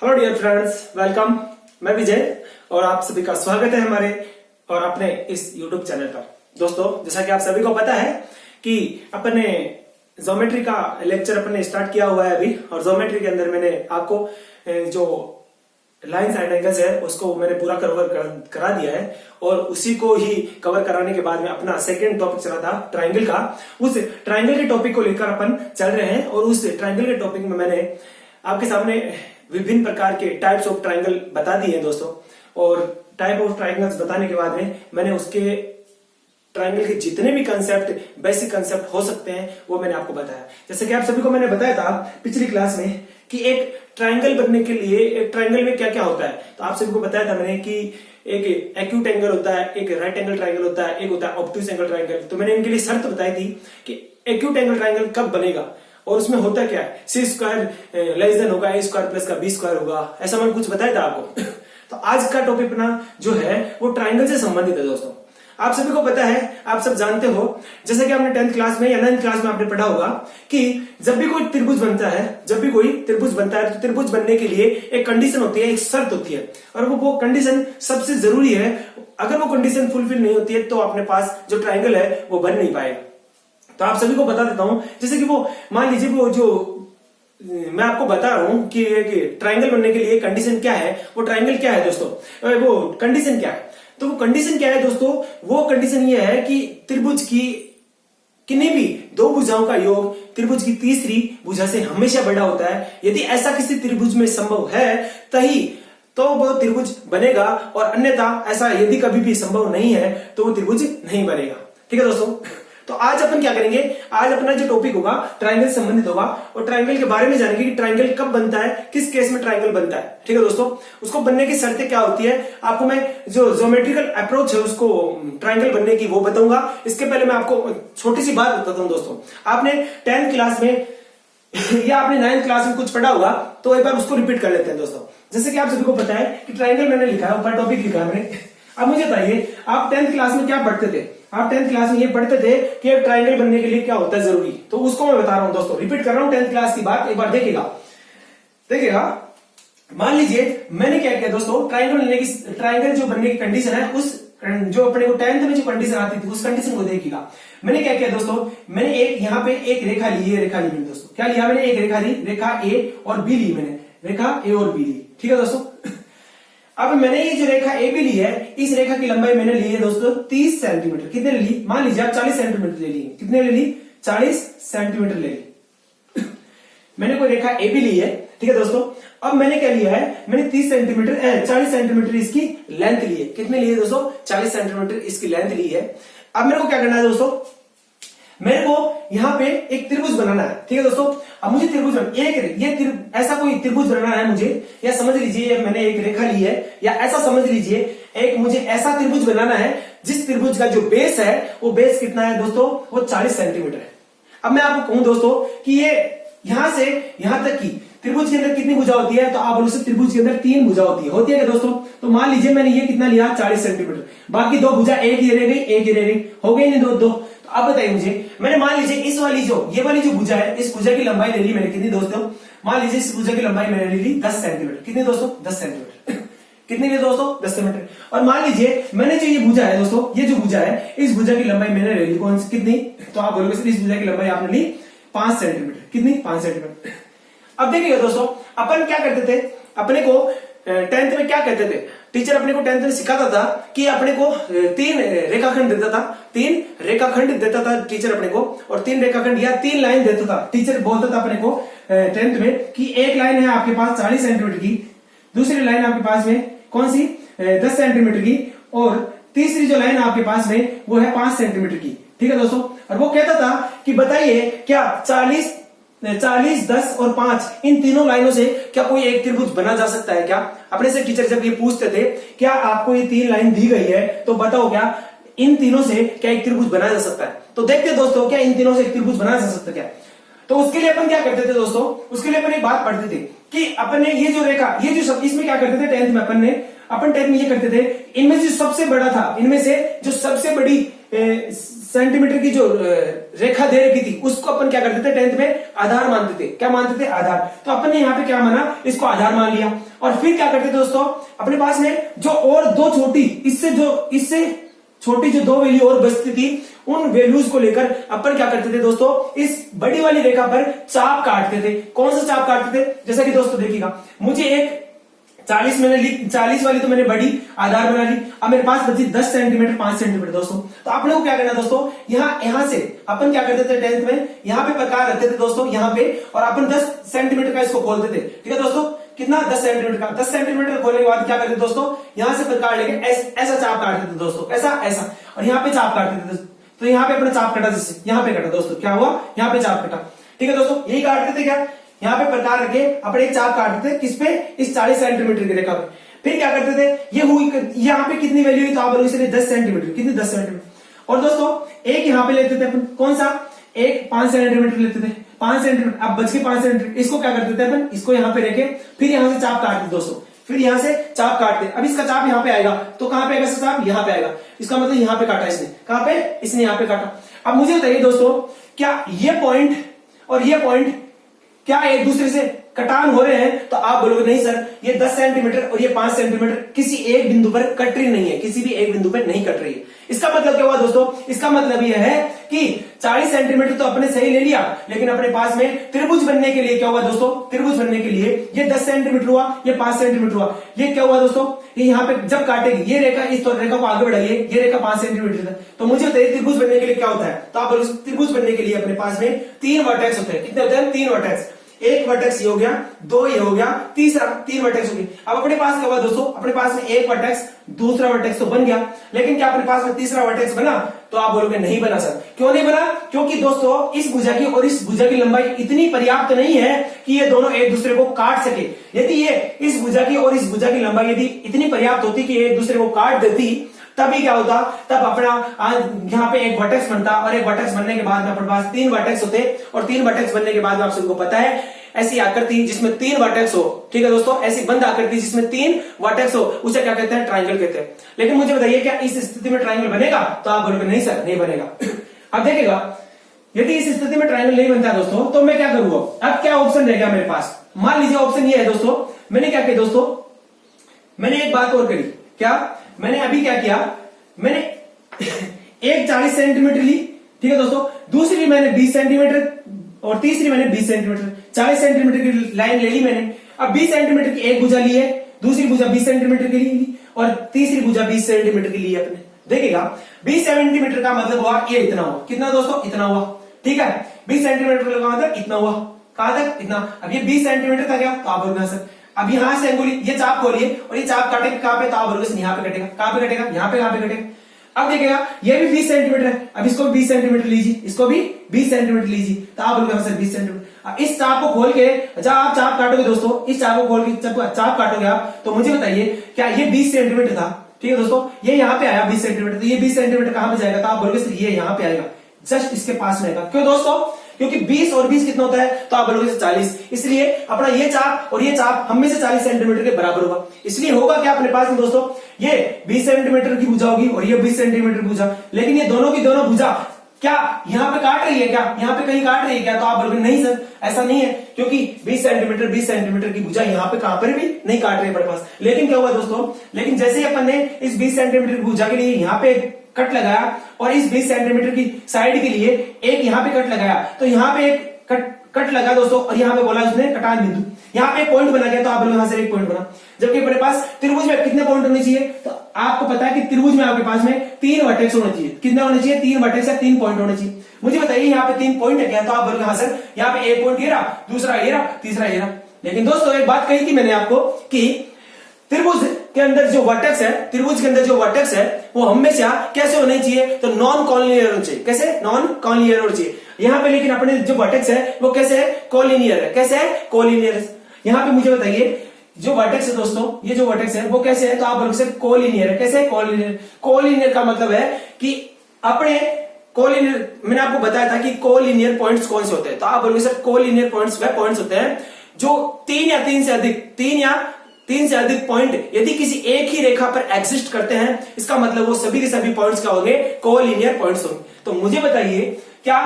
Hello dear friends, welcome. मैं विजय और आप सभी का स्वागत है हमारे और अपने इस YouTube चैनल पर। दोस्तों, जैसा कि आप सभी को पता है कि अपने ज्योमेट्री का लेक्चर अपने स्टार्ट किया हुआ है अभी, और ज्योमेट्री के अंदर मैंने आपको जो लाइंस एंड एंगल्स है उसको मैंने पूरा कवर करा दिया है, और उसी को ही कवर कराने के बाद में अपना सेकंड टॉपिक चला था ट्राइंगल का। उस ट्राइंगल के टॉपिक को लेकर अपन चल रहे हैं, और उस ट्राइंगल के टॉपिक में मैंने आपके सामने विभिन्न प्रकार के टाइप्स ऑफ ट्राइंगल बता दिए हैं दोस्तों। और टाइप ऑफ ट्राइंगल्स बताने के बाद में मैंने उसके ट्राइंगल के जितने भी कंसेप्ट, बेसिक कंसेप्ट हो सकते हैं, वो मैंने आपको बताया। जैसे कि आप सभी को मैंने बताया था पिछली क्लास में कि एक ट्राइंगल बनने के लिए एक ट्राइंगल में क्या क्या होता है। तो आप सभी को बताया था मैंने कि एक एक्यूट एंगल होता है, एक राइट एंगल ट्राइंगल होता है, एक होता है ऑब्टूस एंगल ट्राइंगल। तो मैंने इनके लिए शर्त बताई थी कि एक्यूट एंगल ट्राइंगल कब बनेगा, और उसमें होता क्या है, सी स्क्वायर लेस देन होगा ए स्क्वायर प्लस का बी स्क्वायर होगा, ऐसा मैंने कुछ बताया था आपको। तो आज का टॉपिक अपना जो है वो ट्राइंगल से संबंधित है दोस्तों। आप सभी को पता है, आप सब जानते हो, जैसे कि आपने 10th क्लास में या 9th क्लास में आपने पढ़ा होगा कि जब भी कोई त्रिभुज बनता है, तो त्रिभुज बनने के लिए एक कंडीशन होती है, एक शर्त होती है, और वो कंडीशन सबसे जरूरी है। अगर वो कंडीशन फुलफिल नहीं होती है तो अपने पास जो ट्राइंगल है वो बन नहीं पाएगा। तो आप सभी को बता देता हूं, जैसे कि वो मान लीजिए वो जो मैं आपको बता रहा हूं कि ट्राइंगल बनने के लिए कंडीशन क्या है, वो ट्राइंगल क्या है दोस्तों, वो कंडीशन क्या है। तो वो कंडीशन क्या है दोस्तों, वो कंडीशन ये है कि त्रिभुज की किन्हीं भी दो भुजाओं का योग त्रिभुज की तीसरी भुजा से हमेशा बड़ा होता है। यदि ऐसा किसी त्रिभुज में संभव है तभी तो वो त्रिभुज बनेगा, और अन्यथा ऐसा यदि कभी भी संभव नहीं है तो वो त्रिभुज नहीं बनेगा। ठीक है दोस्तों। तो आज अपन क्या करेंगे, आज अपना जो टॉपिक होगा ट्राइंगल से संबंधित होगा, और ट्राइंगल के बारे में जानेंगे कि ट्राइंगल कब बनता है, किस केस में ट्राइंगल बनता है। ठीक है दोस्तों। उसको बनने की शर्तें क्या होती है, आपको मैं जो ज्योमेट्रिकल अप्रोच है उसको ट्राइंगल बनने की वो बताऊंगा। इसके पहले मैं आपको छोटी सी बात बताता हूं दोस्तों। आपने 10th क्लास में या आपने 9th क्लास में कुछ पढ़ा होगा, तो एक बार उसको रिपीट कर लेते हैं दोस्तों। जैसे कि आप सभी को पता है कि ट्राइंगल मैंने लिखा है, ऊपर टॉपिक लिखा है मैंने। अब मुझे बताइए, आप 10th क्लास में क्या पढ़ते थे? आप 10th क्लास में ये पढ़ते थे कि एक ट्राइंगल बनने के लिए क्या होता है जरूरी। तो उसको मैं बता रहा हूं दोस्तों, रिपीट कर रहा हूं 10th क्लास की बात, एक बार देखिएगा। मान लीजिए मैंने क्या किया दोस्तों, ट्राइंगल जो बनने की कंडीशन है, उस जो अपने को 10th में जो कंडीशन आती थी उस कंडीशन को देखिएगा। मैंने क्या किया दोस्तों, मैंने एक यहाँ पे एक रेखा ली है, रेखा ली मैंने दोस्तों। क्या लिया मैंने? एक रेखा ली, रेखा ए और बी ली मैंने, रेखा ए और बी ली। ठीक है दोस्तों। अब मैंने ये जो रेखा ए बी ली है, इस रेखा की लंबाई मैंने ली है दोस्तों 30 सेंटीमीटर। कितने ले ली? मान लीजिए आप 40 सेंटीमीटर ले ली। कितने ले ली? 40 सेंटीमीटर ले ली। मैंने कोई रेखा ए बी ली है। ठीक है दोस्तों। अब मैंने क्या लिया है, मैंने 30 सेंटीमीटर 40 सेंटीमीटर इसकी लेंथ ली है। कितने लिए दोस्तों? 40 सेंटीमीटर इसकी लेंथ ली है। अब मेरे को क्या करना है दोस्तों, मेरे को यहाँ पे एक त्रिभुज बनाना है। ठीक है दोस्तों। अब मुझे त्रिभुज ऐसा कोई त्रिभुज बनाना है मुझे, या समझ लीजिए मैंने एक रेखा ली है, या ऐसा समझ लीजिए एक मुझे ऐसा त्रिभुज बनाना है जिस त्रिभुज का जो बेस है वो बेस कितना है दोस्तों, वो 40 सेंटीमीटर है। अब मैं आपको कहूं दोस्तों कि ये यहां से यहां तक की त्रिभुज के अंदर कितनी भुजा होती है, तो आप बोलो से त्रिभुज के अंदर 3 भुजा होती है क्या दोस्तों। तो मान लीजिए मैंने ये कितना लिया, 40 सेंटीमीटर, बाकी 2 भुजा एक ही रह गई, हो गई नहीं दो। तो अब बताइए मुझे, मैंने मान लीजिए ये वाली जो भुजा है, इस भुजा की लंबाई ले ली मैंने कितनी दोस्तों, मान लीजिए इस भुजा की लंबाई मैंने ले ली 10 सेंटीमीटर। कितनी दोस्तों? 10 सेंटीमीटर। कितनी ली दोस्तों? 10 सेंटीमीटर। और मान लीजिए मैंने जो ये भुजा है दोस्तों, ये जो भुजा है, इस भुजा की लंबाई मैंने ले ली कौन सी, कितनी? तो आप बोलोगे इस भुजा की लंबाई आपने ली 5 सेंटीमीटर। कितनी? 5 सेंटीमीटर। अब देखिए दोस्तों, अपन क्या करते थे, अपने को 10th में क्या कहते थे, टीचर अपने को 10th में सिखाता था कि अपने को 3 रेखाखंड देता था टीचर अपने को, और 3 रेखाखंड या 3 लाइन देता था। टीचर बोलता था अपने को 10th में कि एक लाइन है आपके पास 40 सेंटीमीटर की, दूसरी लाइन आपके पास में कौन सी 10 सेंटीमीटर की, और तीसरी जो लाइन आपके पास में वो है 5 सेंटीमीटर की। ठीक है दोस्तों। और वो कहता था कि बताइए क्या 40, 10 और 5 इन तीनों लाइनों से क्या कोई एक त्रिभुज बना जा सकता है क्या? अपने से टीचर जब ये पूछते थे क्या आपको ये 3 लाइन दी गई है, तो बताओ क्या इन तीनों से क्या एक त्रिभुज बनाया जा सकता है। तो देखते दोस्तों क्या इन तीनों से एक त्रिभुज बनाया जा सकता है क्या। तो उसके लिए अपन क्या करते थे दोस्तों, उसके लिए अपन एक बात पढ़ते थे कि अपने ये जो रेखा, ये जो सब, इसमें क्या करते थे 10th में अपन 10th में ये करते थे, इनमें जो सबसे बड़ा था, इनमें से जो सबसे बड़ी सेंटीमीटर की जो रेखा दे रखी थी उसको अपन क्या करते थे 10th में आधार मानते थे। क्या मानते थे? आधार। तो अपन ने यहाँ पे क्या माना, इसको आधार मान लिया। और फिर क्या करते थे दोस्तों, अपने पास में जो और दो छोटी इससे छोटी जो दो वैल्यू और बचती थी उन वैल्यूज को लेकर अपन क्या करते थे दोस्तों, इस बड़ी वाली रेखा पर चाप काटते थे। कौन सा चाप काटते थे? जैसा कि दोस्तों देखिएगा, मुझे एक 40 मैंने 40 वाली तो मैंने बड़ी आधार बना ली। अब मेरे पास बची 10 सेंटीमीटर 5 सेंटीमीटर दोस्तों। तो आप लोगों को क्या करना दोस्तों, यहां से अपन क्या करते थे 10th में, यहां पे प्रकार रखते थे दोस्तों, यहां पे, और अपन 10 सेंटीमीटर का इसको खोलते थे। ठीक है दोस्तों, कितना? 10 सेंटीमीटर का। 10 सेंटीमीटर खोलने के बाद क्या करते दोस्तों, यहां से प्रकार लेके ऐसा चाप काटते थे दोस्तों, ऐसा, और यहाँ पे चाप काटते थे। तो यहाँ पे अपना चाप कटा, जिससे यहाँ पे कटा दोस्तों, क्या हुआ, यहाँ पे चाप कटा। ठीक है दोस्तों, यही काटते थे क्या, यहाँ पे प्रकार रखे अपने एक चाप काटते थे, किस पे, इस 40 सेंटीमीटर की रेखा पे। फिर क्या करते थे, ये हुई यहाँ पे कितनी वैल्यू हुई, तो आप इसलिए 10 सेंटीमीटर, कितनी 10 सेंटीमीटर। और दोस्तों एक यहाँ पे लेते थे अपन, कौन सा, एक 5 सेंटीमीटर लेते थे, 5 सेंटीमीटर। अब बच के 5 सेंटीमीटर, इसको क्या करते थे अपन, इसको यहाँ पे रखे, फिर यहाँ से चाप काटते दोस्तों, फिर यहाँ से चाप काटते। अब इसका चाप यहाँ पे आएगा, तो कहां पे आएगा इसका चाप, यहाँ पे आएगा। इसका मतलब यहाँ पे काटा इसने, कहां पे, इसने यहाँ पे काटा। अब मुझे बताइए दोस्तों, क्या ये पॉइंट और ये पॉइंट क्या एक दूसरे से कटान हो रहे हैं? तो आप बोलोगे नहीं सर, ये 10 सेंटीमीटर और ये 5 सेंटीमीटर किसी एक बिंदु पर कट रही नहीं है, किसी भी एक बिंदु पर नहीं कट रही है। इसका मतलब क्या हुआ दोस्तों, इसका मतलब यह है कि 40 सेंटीमीटर तो अपने सही ले लिया, लेकिन अपने पास में त्रिभुज बनने के लिए क्या हुआ दोस्तों, त्रिभुज बनने के लिए ये 10 सेंटीमीटर हुआ, ये 5 सेंटीमीटर हुआ। ये क्या हुआ दोस्तों, ये यहाँ पे जब काटेगी ये रेखा, इस रेखा को आगे बढ़ाइए, ये रेखा 5 सेंटीमीटर है। तो मुझे बताइए त्रिभुज बनने के लिए क्या होता है, तो आप त्रिभुज बनने के लिए अपने पास में 3 वर्टेक्स होते हैं। कितने होते हैं? 3 वर्टेक्स। एक वर्टेक्स ये हो गया, 2 ये हो गया, तीसरा 3 वर्टेक्स हो गया। अब अपने पास क्या हुआ दोस्तों, अपने पास में एक वर्टेक्स, दूसरा वर्टेक्स तो बन गया, लेकिन क्या अपने पास में तीसरा वर्टेक्स बना? तो आप बोलोगे नहीं बना सर। क्यों नहीं बना? क्योंकि दोस्तों इस भुजा की और इस भुजा की लंबाई इतनी पर्याप्त नहीं है कि ये दोनों एक दूसरे को काट सके। यदि ये इस भुजा की और इस भुजा की लंबाई यदि इतनी पर्याप्त होती कि एक दूसरे को काट देती, तभी क्या होता, तब अपना यहाँ पे एक वर्टेक्स बनता, और एक वर्टेक्स बनने के बाद में अपने पास 3 वर्टेक्स होते, और 3 वर्टेक्स बनने के बाद में आप सबको पता है ऐसी आकृति जिसमें 3 वर्टेक्स हो, ठीक है दोस्तों, ऐसी बंद आकृति जिसमें 3 वर्टेक्स हो, उसे क्या कहते हैं? ट्रायंगल कहते हैं। लेकिन मुझे बताइए क्या इस स्थिति में ट्रायंगल बनेगा? तो आप बोलोगे नहीं सर, नहीं बनेगा। अब देखिएगा, यदि इस स्थिति में ट्रायंगल नहीं बनता दोस्तों, तो मैं क्या करूंगा? अब क्या ऑप्शन रह गया मेरे पास? मान लीजिए ऑप्शन ये है दोस्तों, मैंने क्या किया दोस्तों, मैंने एक बात और करी। क्या? मैंने अभी क्या किया, मैंने एक 40 सेंटीमीटर ली, ठीक है दोस्तों, दूसरी मैंने 20 सेंटीमीटर, और तीसरी मैंने 20 सेंटीमीटर, 40 सेंटीमीटर की लाइन ले ली मैंने। अब 20 सेंटीमीटर की एक भुजा ली है, दूसरी भुजा 20 सेंटीमीटर की ली, और तीसरी भुजा 20 सेंटीमीटर की ली है अपने। देखिएगा 20 सेंटीमीटर का मतलब हुआ ये इतना हुआ, कितना दोस्तों, इतना हुआ, ठीक है। 20 सेंटीमीटर का मतलब इतना हुआ, कहां तक, इतना। अब ये 20 सेंटीमीटर था क्या, तो आप बोलोगे सर। अब यहां से अंगुली, ये चाप खोलिए और ये चाप काटेगा कहां पे, तो आप बोलोगे यहाँ पे कटेगा, कहां पे कटेगा, यहाँ पे कटेगा। अब देखिएगा ये भी 20 सेंटीमीटर है, अब इसको भी 20 सेंटीमीटर लीजिए, इसको भी 20 सेंटीमीटर लीजिए, तो आप बोलोगे सर 20 सेंटीमीटर। अब इस चाप को खोल के जब आप चाप काटोगे दोस्तों, इस चाप को खोल के जब चाप काटोगे आप, तो मुझे बताइए क्या ये 20 सेंटीमीटर था, ठीक है दोस्तों, ये यहाँ पे आया 20 सेंटीमीटर, तो ये 20 सेंटीमीटर कहां पे जाएगा, तो आप बोलोगे सर ये यहाँ पे आएगा, जस्ट इसके पास में आएगा। क्यों दोस्तों? क्योंकि 20 और 20 कितना होता है, तो आप बोलोगे 40, इसलिए अपना ये चाप और ये चाप हम में से 40 सेंटीमीटर के बराबर होगा। इसलिए होगा क्या अपने पास में दोस्तों, ये 20 सेंटीमीटर की भुजा होगी और ये 20 सेंटीमीटर भुजा, लेकिन ये दोनों की दोनों भुजा क्या यहाँ पे काट रही है, क्या यहाँ पे कहीं काट रही है क्या, तो आप बोलोगे नहीं सर ऐसा नहीं है, क्योंकि 20 सेंटीमीटर की भुजा यहाँ पे कहां पर भी नहीं काट रही है अपने पास। लेकिन क्या हुआ दोस्तों, लेकिन जैसे ही अपन ने इस 20 सेंटीमीटर की भुजा के लिए यहाँ पे कट लगाया और इस 20 सेंटीमीटर की साइड के लिए एक यहाँ पे कट लगाया, तो यहाँ पे एक कट लगा दोस्तों, और यहाँ पे बोला उसने कटान बिंदु, यहाँ पे एक पॉइंट बना गया, तो आप बोलोगे यहां से एक पॉइंट बना। जबकि अपने पास त्रिभुज में कितने पॉइंट होने चाहिए, तो आपको पता है कि त्रिभुज में आपके पास में 3 वर्टेक्स होने चाहिए। कितने होने चाहिए? 3 वर्टेक्स या 3 पॉइंट होने चाहिए। मुझे बताइए यहाँ पे 3 पॉइंट है क्या, तो आप बोलोगे हाँ सर, यहाँ पे एक पॉइंट ये रहा, दूसरा ये रहा, तीसरा ये रहा। लेकिन दोस्तों एक बात कही थी मैंने आपको कि त्रिभुज के अंदर जो वर्टेक्स है, त्रिभुज के अंदर जो वर्टेक्स है वो हमेशा कैसे होने चाहिए, तो नॉन कॉलिनियर होने चाहिए। कैसे? नॉन कॉलिनियर होने चाहिए। यहाँ पे लेकिन अपने जो वर्टेक्स है वो कैसे है, कॉलिनियर है। कैसे है? कॉलिनियर है। यहाँ पे मुझे बताइए जो वर्टेक्स है दोस्तों, ये जो वर्टेक्स है वो कैसे है, तो आप बोलोगे कॉलिनियर है। कैसे? कॉलिनियर। कॉलिनियर का मतलब है कि अपने कॉलिनियर, मैंने आपको बताया था कि कॉलिनियर पॉइंट्स कौन से होते हैं, तो आप बोलोगे सर कॉलिनियर पॉइंट्स वह पॉइंट्स होते हैं जो 3 या 3 से अधिक, 3 या तीन से अधिक पॉइंट यदि किसी एक ही रेखा पर एग्जिस्ट करते हैं, इसका मतलब वो सभी के सभी पॉइंट्स क्या होंगे, कोलिनियर पॉइंट्स होंगे। तो मुझे बताइए क्या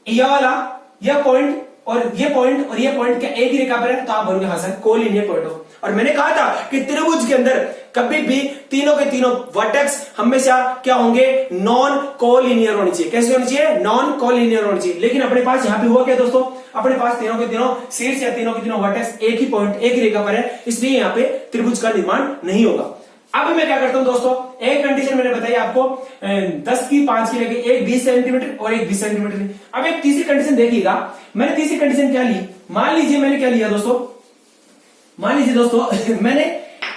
यह वाला यह पॉइंट और ये पॉइंट क्या एक ही रेखा पर है? तो आप बोलोगे हाँ सर कोलिनियर पॉइंट हो। और मैंने कहा था कि त्रिभुज के अंदर कभी भी तीनों के तीनों वर्टेक्स हमेशा क्या होंगे, नॉन कोलिनियर होनी चाहिए। कैसे होनी चाहिए? नॉन कोलिनियर होनी चाहिए। लेकिन अपने पास यहां पे हुआ क्या दोस्तों, अपने पास तीनों के तीनों शीर्ष या तीनों के तीनों वर्टेक्स एक ही पॉइंट एक ही रेखा पर है, इसलिए यहां पे त्रिभुज का निर्माण नहीं होगा। अब मैं क्या करता हूं दोस्तों, एक कंडीशन मैंने बताई आपको 10 की 5 की लगे, एक 20 सेंटीमीटर और एक 20 सेंटीमीटर। अब एक तीसरी कंडीशन देखिएगा, मैंने तीसरी कंडीशन क्या ली, मान लीजिए मैंने क्या लिया दोस्तों, मान लीजिए दोस्तों मैंने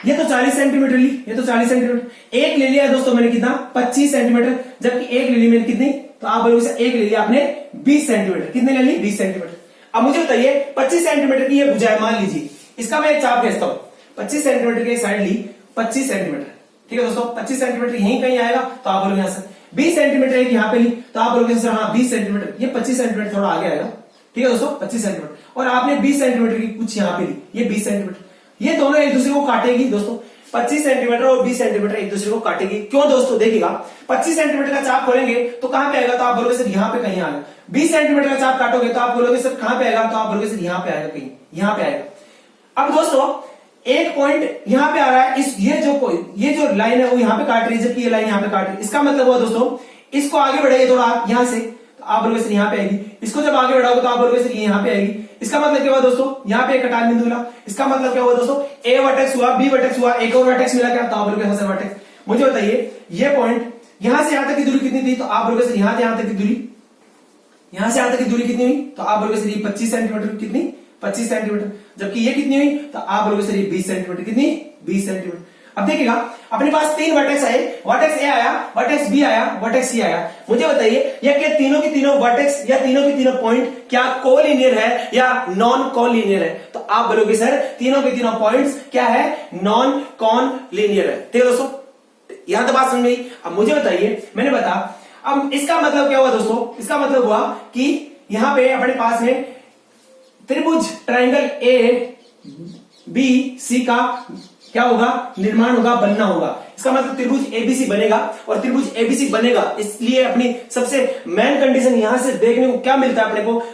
ये तो 40 सेंटीमीटर ली, ये तो 40 सेंटीमीटर, एक ले लिया दोस्तों मैंने कितना 25 सेंटीमीटर, जबकि एक ले ली मैंने कितनी, तो आप बोलोगे एक ले लिया आपने 20 सेंटीमीटर। कितने ले ली? 20 सेंटीमीटर। अब मुझे बताइए 25 सेंटीमीटर की ये भुजा है, मान लीजिए इसका मैं एक चाप खींचता हूं, 25 सेंटीमीटर की साइड ली 25 सेंटीमीटर, ठीक है दोस्तों, 25 सेंटीमीटर यहीं कहीं आएगा, तो आप बोलोगे सर 20 सेंटीमीटर एक यहां पे ली, तो आप बोलोगे सर हाँ 20 सेंटीमीटर, ये 25 सेंटीमीटर थोड़ा आगे आएगा, ठीक है दोस्तों 25 सेंटीमीटर, और आपने 20 सेंटीमीटर की कुछ यहां पे ली, ये 20 सेंटीमीटर, ये दोनों एक दूसरे को काटेगी दोस्तों, 25 सेंटीमीटर और 20 सेंटीमीटर एक दूसरे को काटेगी। क्यों दोस्तों? देखिएगा 25 सेंटीमीटर का चाप खोलेंगे तो कहां पे आएगा, तो आप बोलोगे सर यहां पे कहीं आएगा। 20 सेंटीमीटर का चाप काटोगे तो आप बोलोगे सर कहां पे आएगा, तो आप बोलोगे सर यहां पे आएगा, कहीं यहां पे आएगा। अब दोस्तों एक पॉइंट यहां पे आ रहा है, इस ये जो लाइन है वो यहां पे काट रही है, जबकि ये लाइन यहां पे काट रही है। इसका मतलब हुआ दोस्तों इसको आगे बढ़ाइए थोड़ा आप यहां से, तो आप बोलोगे सर यहां पे आएगी, इसको जब आगे बढ़ाओगे तो आप बोलोगे सर ये यहां पे आएगी। इसका मतलब क्या हुआ दोस्तों, यहां पे एक कटान बिंदु मिला, इसका मतलब क्या हुआ दोस्तों, ए वर्टेक्स हुआ, बी वर्टेक्स हुआ, एक और वर्टेक्स मिला क्या, तो आप बोलोगे हाँ सर वर्टेक्स। मुझे बताइए ये पॉइंट यहां से यहां तक की दूरी कितनी थी, तो आप बोलोगे सर यहां से यहां तक की दूरी, यहां से यहां तक की दूरी कितनी हुई, तो आप बोलोगे सर ये 25 सेंटीमीटर, कितनी 25 सेंटीमीटर, जबकि ये कितनी हुई, तो आप बोलोगे सर ये 20 सेंटीमीटर, कितनी 20 सेंटीमीटर। अब देखिएगा अपने पास तीन वर्टेक्स आए, वर्टेक्स ए आया, वर्टेक्स बी आया, वर्टेक्स सी आया। मुझे बताइए यह क्या तीनों की तीनों वर्टेक्स या तीनों की तीनों पॉइंट क्या कोलिनियर है या नॉन कोलिनियर है, तो आप बोलोगे सर तीनों के तीनों पॉइंट्स क्या है, नॉन कोलिनियर है। ठीक है दोस्तों, यहां तो बात समझ गई। अब मुझे बताइए, मैंने बता, अब इसका मतलब क्या हुआ दोस्तों, इसका मतलब हुआ कि यहां पे अपने पास में त्रिभुज ट्राइंगल ए बी सी का क्या होगा, निर्माण होगा, बनना होगा। इसका मतलब त्रिभुज एबीसी बनेगा, और त्रिभुज एबीसी बनेगा इसलिए अपनी सबसे मेन कंडीशन यहां से देखने को क्या मिलता है,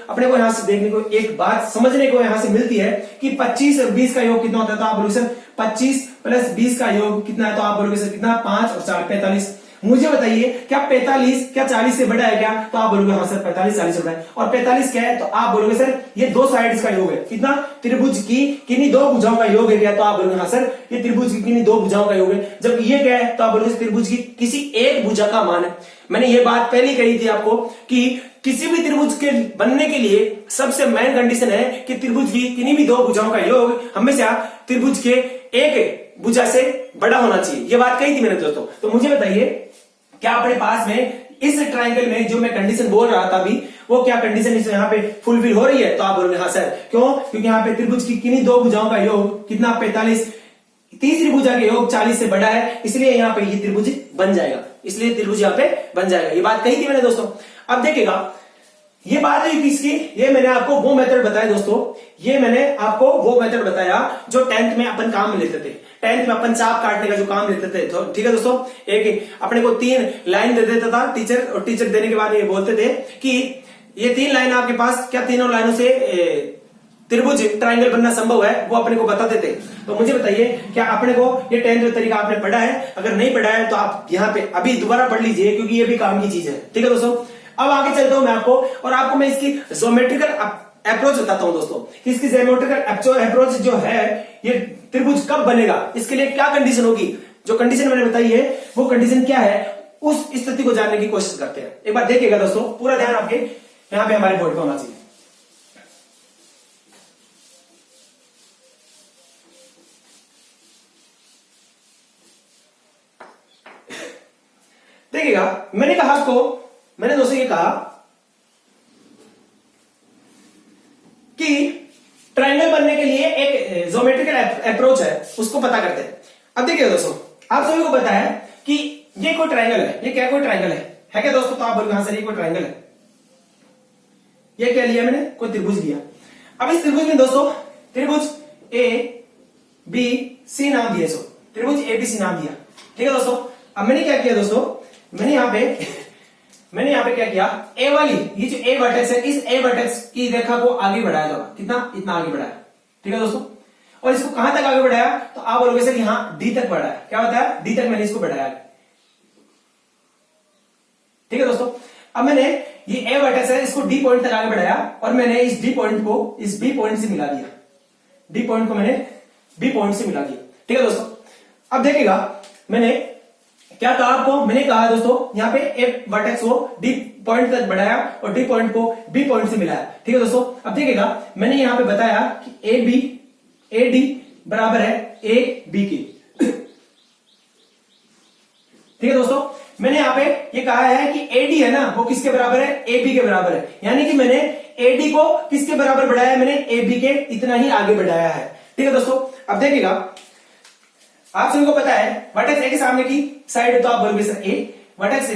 अपने को यहां से देखने को एक बात समझने को यहां से मिलती है कि 25 और 20 का योग कितना होता है, तो आप बोलोगे सर 25 प्लस 20 का योग कितना है, तो आप बोलोगे सर कितना 5 और 4 45। मुझे बताइए क्या 45 क्या 40 से बड़ा है क्या, तो आप बोलोगे हाँ सर 45 40 से बड़ा है। और 45 क्या है, तो आप बोलोगे सर ये दो साइड्स का योग है, कितना, त्रिभुज की किन्हीं दो भुजाओं का योग है क्या, तो आप बोलोगे हाँ सर ये त्रिभुज की किन्हीं दो भुजाओं का योग है। जब ये क्या है, तो आप बोलोगे त्रिभुज की किसी एक भुजा का मान है। मैंने ये बात पहले कही थी आपको कि किसी भी त्रिभुज के बनने के लिए सबसे मेन कंडीशन है कि त्रिभुज की किन्हीं भी दो भुजाओं का योग हमेशा त्रिभुज के एक भुजा से बड़ा होना चाहिए। ये बात कही थी मैंने दोस्तों। तो मुझे बताइए क्या अपने पास में इस ट्रायंगल में जो मैं कंडीशन बोल रहा था अभी, वो क्या कंडीशन इस यहाँ पे फुलफिल हो रही है, तो आप बोलोगे हाँ सर। क्यों? क्योंकि यहाँ पे त्रिभुज की किन्हीं दो भुजाओं का योग कितना 45, तीसरी भुजा के योग 40 से बड़ा है, इसलिए यहाँ पे ये त्रिभुज बन जाएगा, इसलिए त्रिभुज यहाँ पे बन जाएगा। ये बात कही थी मैंने दोस्तों। अब देखिएगा ये बात हुई किसकी, ये मैंने आपको वो मेथड बताया दोस्तों, ये मैंने आपको वो मेथड बताया जो 10th में अपन काम लेते थे। 10th में अपन चाप काटने का जो काम लेते थे, तो ठीक है दोस्तों, एक अपने को 3 लाइन दे देता था टीचर, और टीचर देने के बाद ये बोलते थे कि ये 3 लाइन आपके पास क्या तीनों लाइनों से त्रिभुज ट्रायंगल बनना संभव है, वो अपने को बताते थे। तो मुझे बताइए क्या अपने को ये 10th तरीका आपने पढ़ा है? अगर नहीं पढ़ा है तो आप यहाँ पे अभी दोबारा पढ़ लीजिए, क्योंकि ये भी काम की चीज है। ठीक है दोस्तों, अब आगे चलता हूं मैं आपको, और आपको मैं इसकी ज्योमेट्रिकल अप्रोच बताता हूं दोस्तों। इसकी ज्योमेट्रिकल अप्रोच जो है, ये त्रिभुज कब बनेगा, इसके लिए क्या कंडीशन होगी। जो कंडीशन मैंने बताई है वो कंडीशन क्या है, उस स्थिति को जानने की कोशिश करते हैं। एक बार देखिएगा दोस्तों, पूरा ध्यान आपके यहां पे हमारे बोर्ड पे होना चाहिए। देखिएगा मैंने कहा आपको, मैंने दोस्तों ये कहा कि ट्रायंगल बनने के लिए एक ज्योमेट्रिकल अप्रोच है, उसको पता करते हैं। अब देखिए दोस्तों, आप सभी को पता है कि ये कोई ट्रायंगल है, ये क्या कोई ट्रायंगल है क्या दोस्तों? तो आप बोलोगे हाँ सर ये कोई ट्रायंगल है। ये क्या लिया मैंने, कोई त्रिभुज लिया। अब इस त्रिभुज में दोस्तों त्रिभुज ए बी सी नाम दिया, इसको त्रिभुज एबीसी नाम दिया। ठीक है दोस्तों, अब मैंने क्या किया दोस्तों, मैंने यहाँ पे क्या किया, ए वाली ये जो ए वर्टेक्स है, इस ए वर्टेक्स की रेखा को आगे बढ़ाया जाओ, कितना, इतना आगे बढ़ाया। ठीक है दोस्तों, और इसको कहां तक आगे बढ़ाया, तो आप बोलोगे सर यहां डी तक बढ़ाया। क्या बताया, डी तक मैंने इसको बढ़ाया। ठीक है दोस्तों, अब मैंने ये ए वर्टेक्स है, इसको डी पॉइंट तक आगे बढ़ाया और मैंने इस डी पॉइंट को इस बी पॉइंट से मिला दिया, डी पॉइंट को मैंने बी पॉइंट से मिला दिया। ठीक है दोस्तों, अब देखिएगा मैंने क्या कहा आपको, मैंने कहा दोस्तों यहाँ पे ए वर्टेक्स को डी पॉइंट तक बढ़ाया और डी पॉइंट को बी पॉइंट से मिलाया। ठीक है दोस्तों, अब देखिएगा मैंने यहाँ पे बताया कि ए डी बराबर है ए बी के। ठीक है दोस्तों, मैंने यहाँ पे ये कहा है कि एडी है ना वो किसके बराबर है, ए बी के बराबर है, यानी कि मैंने एडी को किसके बराबर बढ़ाया, मैंने ए बी के इतना ही आगे बढ़ाया है। ठीक है दोस्तों, अब देखिएगा आप सभी को पता है वर्टेक्स ए के सामने की साइड तो आप बोलोगे सर ए, वर्टेक्स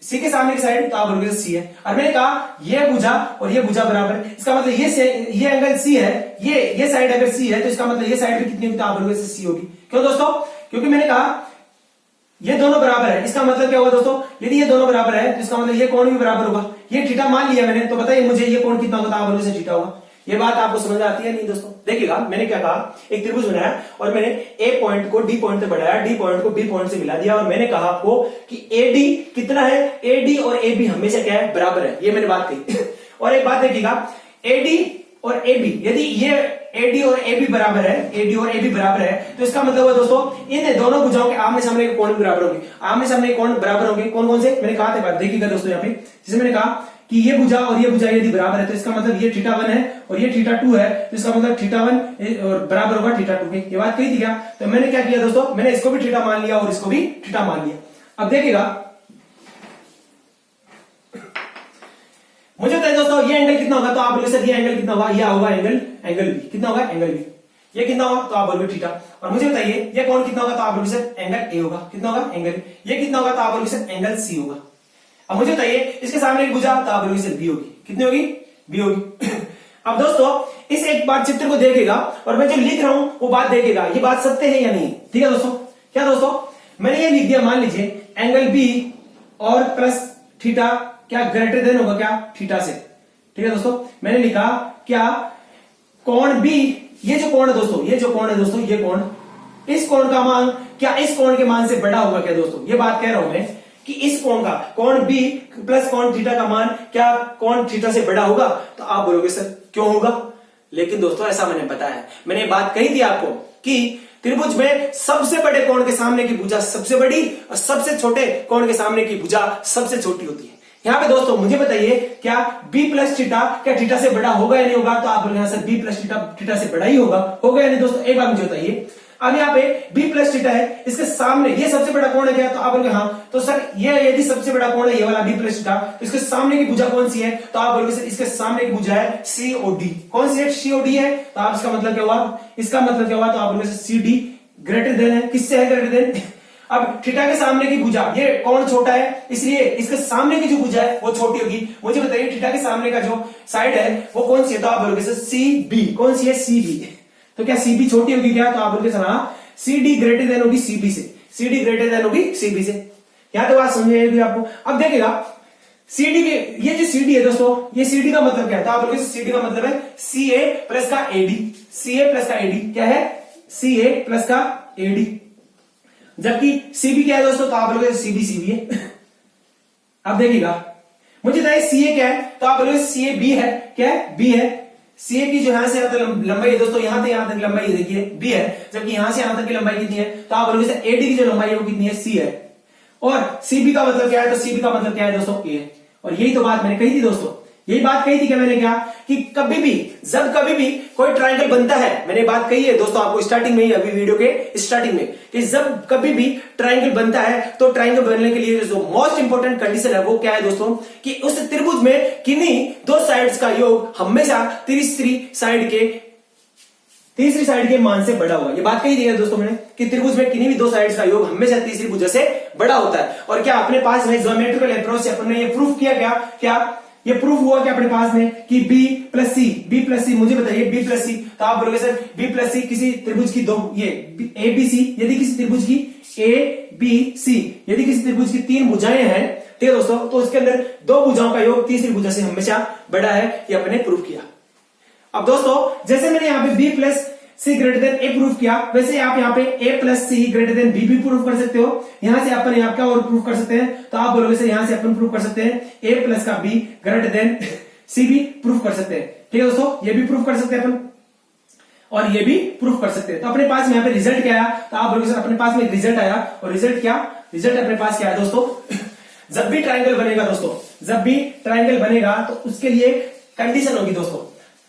सी के सामने की साइड तो आप बोलोगे सी है, और मैंने कहा ये भुजा और ये भुजा बराबर है, इसका मतलब ये एंगल सी है, ये साइड अगर सी है तो इसका मतलब ये साइड भी कितनी होगी, तो आप बोलोगे सी होगी। क्यों दोस्तों, क्योंकि मैंने कहा ये दोनों बराबर है, इसका मतलब क्या होगा दोस्तों, यदि ये दोनों बराबर है तो इसका मतलब ये कोण भी बराबर होगा। ये थीटा मान लिया मैंने, तो बताइए मुझे ये कोण कितना होगा, तो आप बोलोगे थीटा होगा। ये बात आपको समझ आती है नहीं दोस्तों, देखिएगा मैंने क्या कहा, एक त्रिभुज बनाया और मैंने ए पॉइंट को डी पॉइंट तक बढ़ाया, डी पॉइंट को बी पॉइंट से मिला दिया, और मैंने कहा आपको कि एडी कितना है, एडी और ए बी हमेशा क्या है, बराबर है, ये मैंने बात कही। और एक बात देखिएगा, एडी और ए बी, यदि ये एडी और ए बी बराबर है, एडी और ए बी बराबर है, तो इसका मतलब है दोस्तों इन दोनों भुजाओं के आमने सामने के कोण बराबर होंगे, आमने सामने के कोण बराबर होंगे। कौन कौन से मैंने कहा था, देखिएगा दोस्तों यहाँ पे, जैसे मैंने कहा कि ये भुजा और ये भुजा यदि बराबर है तो इसका मतलब ये थीटा 1 है और ये थीटा 2 है, तो इसका मतलब थीटा 1 और बराबर होगा थीटा 2 के। ये बात कही थी क्या, तो मैंने क्या किया दोस्तों, मैंने इसको भी थीटा मान लिया और इसको भी थीटा मान लिया। अब देखिएगा मुझे बताइए दोस्तों ये एंगल कितना होगा, तो आप बोलोगे सर ये एंगल कितना होगा, ये होगा एंगल बी, कितना होगा एंगल बी, ये कितना होगा, तो आप बोलोगे थीटा। और मुझे बताइए ये कोण कितना होगा, तो आप बोलोगे सर एंगल ए होगा, कितना होगा एंगल, ये कितना होगा, तो आप बोलोगे सर एंगल सी होगा। अब मुझे बताइए इसके सामने एक भुजा, तो आप बोलोगे सर बी होगी, कितनी होगी, बी होगी। अब दोस्तों इस एक बार चित्र को देखेगा और मैं जो लिख रहा हूं वो बात देखेगा, ये बात सत्य है या नहीं। ठीक है दोस्तों, क्या दोस्तों मैंने ये लिख दिया, मान लीजिए एंगल बी और प्लस थीटा क्या ग्रेटर देन होगा क्या, थीटा से। ठीक है दोस्तों, मैंने लिखा क्या कोण बी, ये जो कोण है दोस्तों, ये जो कोण है दोस्तों, ये कोण, इस कोण का मान क्या इस कोण के मान से बड़ा होगा क्या दोस्तों, ये बात कह रहा हूं मैं कि इस कोण का, कोण बी प्लस कोण थीटा का मान क्या कोण थीटा से बड़ा होगा, तो आप बोलोगे सर क्यों होगा। लेकिन दोस्तों ऐसा मैंने बताया है, मैंने बात कही थी आपको कि त्रिभुज में सबसे बड़े कोण के सामने की भुजा सबसे बड़ी और सबसे छोटे कोण के सामने की भुजा सबसे छोटी होती है। यहाँ पे दोस्तों मुझे बताइए क्या b प्लस थीटा क्या थीटा से बड़ा होगा या नहीं होगा, तो आप बोलेंगे सर b प्लस थीटा से बड़ा ही होगा या नहीं दोस्तों। एक बात मुझे बताइए, अब यहाँ पे b प्लस थीटा है, इसके सामने ये सबसे बड़ा कोण है क्या, तो आप बोलोगे हाँ, तो सर ये यदि सबसे बड़ा कोण है ये वाला b प्लस थीटा, तो इसके सामने की भुजा कौन सी है, तो आप बोलोगे सर इसके सामने की भुजा है COD। कौन सी है, COD है, तो आप इसका मतलब क्या हुआ, इसका मतलब क्या हुआ, तो आप बोलोगे CD ग्रेटर देन है, किससे है ग्रेटर देन। अब थीटा के सामने की भुजा, ये कोण छोटा है इसलिए इसके सामने की जो भुजा है वो छोटी होगी। मुझे बताइए थीटा के सामने का जो साइड है वो कौन सी है, तो आप बोलोगे सर CB। कौन सी है, CB। तो क्या CB छोटी होगी क्या, तो आप बोलोगे सर हाँ, CD ग्रेटर देन होगी CB से, CD ग्रेटर देन होगी CB से। यहां तो बात समझ आएगी आपको। अब देखिएगा CD के, ये जो CD है दोस्तों, ये CD का मतलब क्या है, तो आप बोलोगे CD का मतलब है CA प्लस का AD, CA प्लस का AD क्या है, CA प्लस का AD। जबकि CB क्या है दोस्तों, तो आप बोलोगे CB है। अब देखिएगा मुझे बताइए CA क्या है, तो आप बोलोगे CA B है, क्या है, B है। CA की जो यहां से यहां तक लंबाई है दोस्तों, यहां से यहां तक लंबाई देखिए B है, जबकि यहां से यहां तक की लंबाई कितनी है, तो आप बोलोगे सर AD की जो लंबाई है वो कितनी है, C है। और CB का मतलब क्या है, तो CB का मतलब क्या है दोस्तों, A है। और यही तो बात मैंने कही थी दोस्तों, यही बात कही थी कि मैंने क्या कि कभी भी जब कभी भी कोई ट्रायंगल बनता है, मैंने बात कही है दोस्तों आपको स्टार्टिंग में ही, अभी वीडियो के स्टार्टिंग में, कि जब कभी भी ट्रायंगल बनता है तो ट्रायंगल बनने के लिए जो मोस्ट इंपोर्टेंट कंडीशन है वो क्या है दोस्तों, कि उस त्रिभुज में किन्हीं दो साइड्स का योग हमेशा तीसरी साइड के मान से बड़ा होगा। ये बात कही थी दोस्तों मैंने कि त्रिभुज में किन्हीं भी दो साइड्स का योग हमेशा तीसरी भुजा से बड़ा होता है। और क्या अपने पास में ज्योमेट्रिकल अप्रोच से अपने ये प्रूफ किया क्या ये प्रूफ हुआ कि अपने पास में कि b प्लस सी, मुझे बताइए b प्लस सी, तो आप बोलोगे सर b प्लस सी किसी त्रिभुज की दो, ये ए बी सी, यदि किसी त्रिभुज की ए बी सी, यदि किसी त्रिभुज की 3 भुजाएं हैं, ठीक है दोस्तों, तो उसके अंदर 2 भुजाओं का योग तीसरी भुजा से हमेशा बड़ा है, ये अपने प्रूफ किया। अब दोस्तों जैसे मैंने यहाँ पे b plus C greater than A proof किया, वैसे आप यहाँ पे a plus C greater than B भी प्रूफ कर सकते हो। यहां से अपन यहाँ क्या और प्रूफ कर सकते हैं, तो आप बोलोगे सर यहां से अपन प्रूफ कर सकते हैं a प्लस का b ग्रेटर देन सी भी प्रूफ कर सकते हैं, ठीक है दोस्तों, ये भी प्रूफ कर सकते हैं अपन और ये भी प्रूफ कर सकते हैं। तो अपने पास में यहाँ पे रिजल्ट क्या आया, तो आप बोलोगे सर अपने पास में एक रिजल्ट आया, और रिजल्ट अपने पास क्या है दोस्तों, जब भी ट्राइंगल बनेगा दोस्तों, जब भी ट्राइंगल बनेगा तो उसके लिए कंडीशन होगी दोस्तों,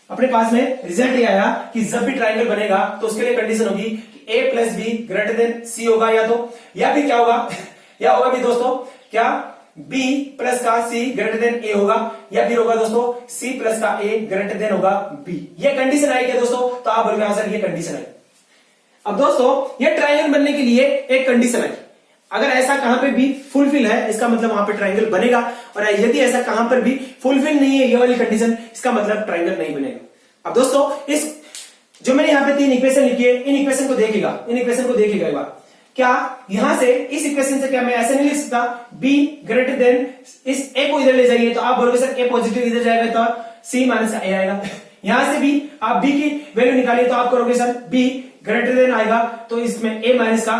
अपने पास में रिजल्ट ये आया कि जब भी ट्राइंगल बनेगा तो उसके लिए कंडीशन होगी कि a plus B greater than C होगा, या फिर क्या होगा, या होगा भी दोस्तों क्या b प्लस का c ग्रेटर देन a होगा, या फिर होगा दोस्तों c प्लस का a ग्रेटर देन होगा b। ये कंडीशन आई क्या दोस्तों, तो आप बोलोगे सर ये कंडीशन आई। अब दोस्तों ये ट्राइंगल बनने के लिए एक कंडीशन आई, अगर ऐसा कहां पे भी फुलफिल है इसका मतलब वहां पे ट्राइंगल बनेगा, और यदि ऐसा कहां पर भी फुलफिल नहीं है ये वाली कंडीशन, इसका मतलब ट्राइंगल नहीं बनेगा। अब दोस्तों इस जो मैंने यहाँ पे 3 इक्वेशन लिखी है, इन इक्वेशन को देखिएगा एक बार, क्या यहां से इस इक्वेशन से क्या मैं ऐसे नहीं लिख सकता b ग्रेटर देन इस a को इधर ले जाइए, तो आप बोलोगे सर a पॉजिटिव इधर जाएगा तो c माइनस a आएगा। यहां से भी आप b की वैल्यू निकालिए तो आप करोगे सर b ग्रेटर देन आएगा, तो इसमें a माइनस का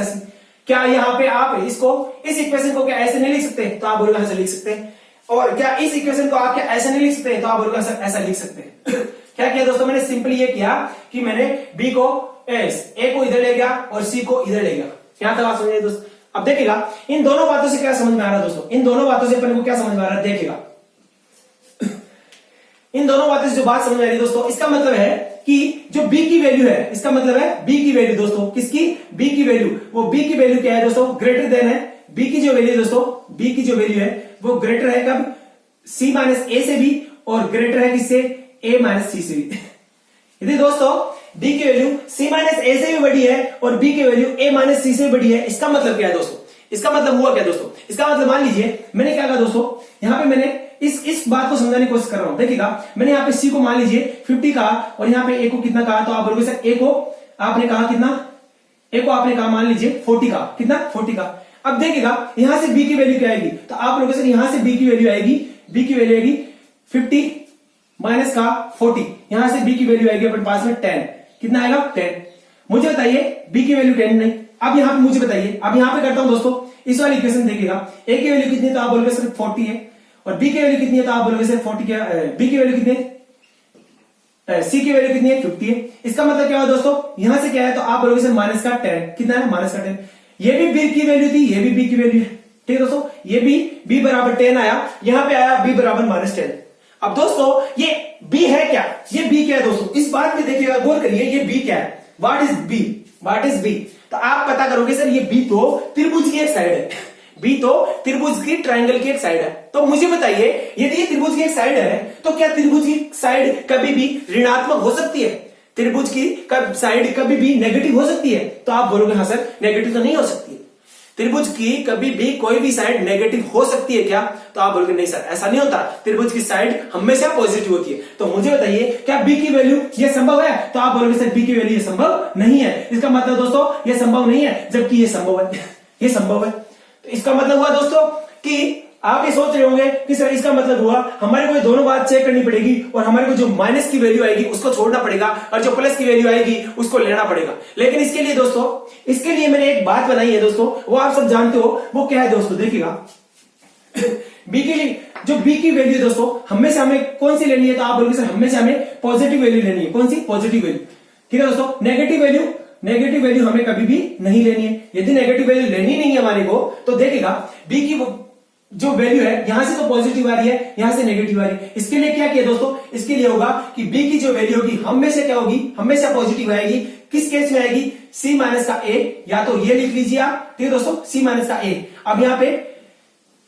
c। क्या यहाँ पे आप इसको इस इक्वेशन को क्या ऐसे नहीं लिख सकते, तो आप बोलोगे ऐसे लिख सकते हैं, और क्या इस इक्वेशन को आप क्या ऐसे नहीं लिख सकते, तो आप बोलोगे सर ऐसा लिख सकते हैं। क्या किया दोस्तों, मैंने सिंपली ये किया कि मैंने b को a को इधर ले गया और c को इधर ले गया। यहां तक आप समझिए दोस्तों। अब देखिएगा इन दोनों बातों से क्या समझ में आ रहा है दोस्तों, इन दोनों बातों से अपन को क्या समझ में आ रहा है, देखिएगा इन दोनों बातों से जो बात समझ में आ रही है दोस्तों, इसका मतलब है कि जो b की वैल्यू है, इसका मतलब है b की वैल्यू दोस्तों, किसकी, b की वैल्यू, वो b की वैल्यू क्या है दोस्तों, ग्रेटर देन है b की जो वैल्यू है दोस्तों, b की जो वैल्यू है वो ग्रेटर है कब, c माइनस a से भी, और ग्रेटर है किससे, a माइनस c से भी। यदि दोस्तों b की वैल्यू c माइनस a से भी बड़ी है और b की वैल्यू a माइनस c से भी बड़ी है, इसका मतलब क्या है दोस्तों, इसका मतलब हुआ क्या दोस्तों, इसका मतलब मान लीजिए मैंने क्या कहा दोस्तों, यहां पे मैंने इस बात को समझाने की कोशिश कर रहा हूं। देखिएगा मैंने यहाँ पे c को मान लीजिए 50 कहा और यहाँ पे a को कितना कहा, तो आप बोलोगे सर a को आपने कहा कितना, a को आपने कहा मान लीजिए 40 का, कितना 40 का। अब देखिएगा यहां से b की वैल्यू क्या आएगी, तो आप बोलोगे सर यहां से b की वैल्यू आएगी, b की वैल्यू आएगी 50 माइनस का 40, यहां से b की वैल्यू आएगी अपने पास में 10, कितना आएगा 10। मुझे बताइए b की वैल्यू 10 नहीं, अब यहां पे मुझे बताइए, अब यहां पे करता हूं दोस्तों, इस वाली इक्वेशन देखिएगा a की वैल्यू कितनी है, तो आप बोलोगे सर 40 है, और b की वैल्यू कितनी है, तो आप बोलोगे सर 40 क्या, b की वैल्यू कितनी है, c की वैल्यू कितनी है 50 है। इसका मतलब क्या हुआ दोस्तों, यहां से क्या है, तो आप बोलोगे सर माइनस का 10, कितना है माइनस का 10। ये भी b की वैल्यू थी, ये भी b की वैल्यू है, ठीक है दोस्तों, ये भी b बराबर 10 आया, यहां पे आया b बराबर माइनस 10। अब दोस्तों ये b है क्या, ये b क्या है दोस्तों, इस बात में देखिएगा, गौर करिए, ये b क्या है, व्हाट इज b, तो आप पता करोगे सर ये b तो त्रिभुज की एक साइड है, b तो त्रिभुज की ट्राइंगल की एक साइड है। तो मुझे बताइए यदि ये त्रिभुज की एक साइड है तो क्या त्रिभुज की साइड कभी भी ऋणात्मक हो सकती है, त्रिभुज की साइड कभी भी नेगेटिव हो सकती है, तो आप बोलोगे हाँ सर नेगेटिव तो नहीं हो सकती है, त्रिभुज की कभी भी कोई भी साइड नेगेटिव हो सकती है क्या, तो आप बोलोगे नहीं सर ऐसा नहीं होता, त्रिभुज की साइड हमेशा पॉजिटिव होती है। तो मुझे बताइए क्या b की वैल्यू ये संभव है, तो आप बोलोगे सर b की वैल्यू ये संभव नहीं है। इसका मतलब दोस्तों ये संभव नहीं है, जबकि ये संभव है, ये संभव है। तो इसका मतलब हुआ दोस्तों कि आप ये सोच रहे होंगे कि सर इसका मतलब हुआ हमारे को ये दोनों बात चेक करनी पड़ेगी, और हमारे को जो माइनस की वैल्यू आएगी उसको छोड़ना पड़ेगा, और जो प्लस की वैल्यू आएगी उसको लेना पड़ेगा। लेकिन इसके लिए दोस्तों, इसके लिए मैंने एक बात बनाई है दोस्तों, वो आप सब जानते हो, वो क्या है दोस्तों, देखिएगा b की वैल्यू दोस्तों हमेशा हमें कौन सी लेनी है, तो आप बोलोगे सर हमेशा हमें पॉजिटिव वैल्यू लेनी है, कौन सी पॉजिटिव वैल्यू, ठीक है दोस्तों। नेगेटिव वैल्यू हमें कभी भी नहीं लेनी है। यदि नेगेटिव वैल्यू लेनी नहीं है हमारे को, तो देखिएगा b की जो वैल्यू है यहां से तो पॉजिटिव आ रही है, यहां से नेगेटिव आ रही है। इसके लिए क्या किया दोस्तों, इसके लिए होगा कि b की जो वैल्यू होगी हमेशा क्या होगी, हमेशा पॉजिटिव आएगी। किस केस में आएगी, c माइनस का a, या तो ये लिख लीजिए आप, ठीक है दोस्तों, c माइनस का a। अब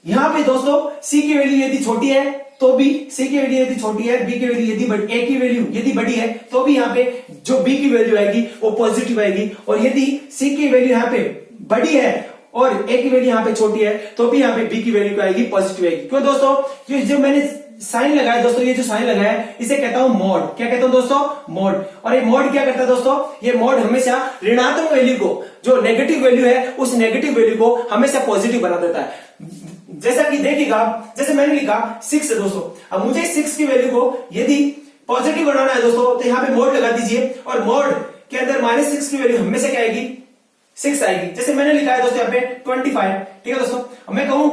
यहाँ पे दोस्तों c की वैल्यू यदि छोटी है तो भी, c की वैल्यू यदि छोटी है, b की वैल्यू यदि a की वैल्यू यदि बड़ी है तो भी यहाँ पे जो b की वैल्यू आएगी वो पॉजिटिव आएगी, और यदि c की वैल्यू यहाँ पे बड़ी है और ए की वैल्यू यहाँ पे छोटी है तो भी यहाँ पे बी की वैल्यू क्या आएगी, पॉजिटिव आएगी। क्यों दोस्तों, ये जो मैंने साइन लगाया दोस्तों, ये जो साइन लगाया है इसे कहता हूं मोड। क्या कहता हूं दोस्तों, मोड। और ये मोड क्या करता है दोस्तों, ये मोड हमेशा ऋणात्मक वैल्यू को, जो नेगेटिव वैल्यू है उस नेगेटिव वैल्यू को हमेशा पॉजिटिव बना देता है। जैसा कि देखिएगा, जैसे मैंने लिखा 6 है दोस्तों, अब मुझे 6 की वैल्यू को यदि पॉजिटिव बनाना है दोस्तों तो यहाँ पे मोड लगा दीजिए, और मोड के अंदर -6 की वैल्यू हमेशा क्या आएगी, 6 आएगी। जैसे मैंने लिखा है दोस्तों यहाँ पे 25, ठीक है दोस्तों। अब मैं कहूं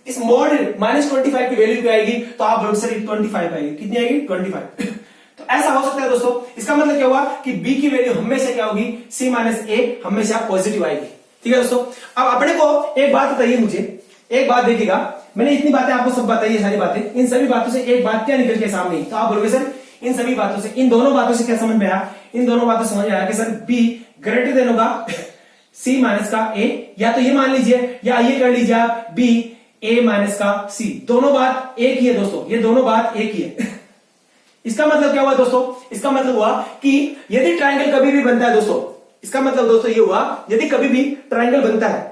इस मोड -25 की वैल्यू क्या आएगी, तो आप बोलोगे सर 25 आएगी। कितनी आएगी, 25। तो ऐसा हो सकता है दोस्तों। इसका मतलब क्या हुआ कि बी की वैल्यू हमेशा क्या होगी, C-A हमेशा पॉजिटिव आएगी। ठीक है दोस्तों। अब अपने को एक बात बताइए, मुझे एक बात देखिएगा, मैंने इतनी बातें आपको सब बताई है, सारी बातें, इन सभी बातों से एक बात क्या निकल के सामने, तो आप बोलोगे सर इन सभी बातों से, इन दोनों बातों से क्या समझ में आया, इन दोनों बातों से समझ में आया कि सर बी ग्रेटर देन होगा C-A, या तो ये मान लीजिए या ये कर लीजिए आप B-A-C। दोनों बात एक ही है दोस्तों, ये दोनों बात एक ही है। इसका मतलब क्या हुआ दोस्तों, इसका मतलब हुआ कि यदि ट्रायंगल कभी भी बनता है दोस्तों, इसका मतलब दोस्तों ये हुआ यदि कभी भी ट्रायंगल बनता है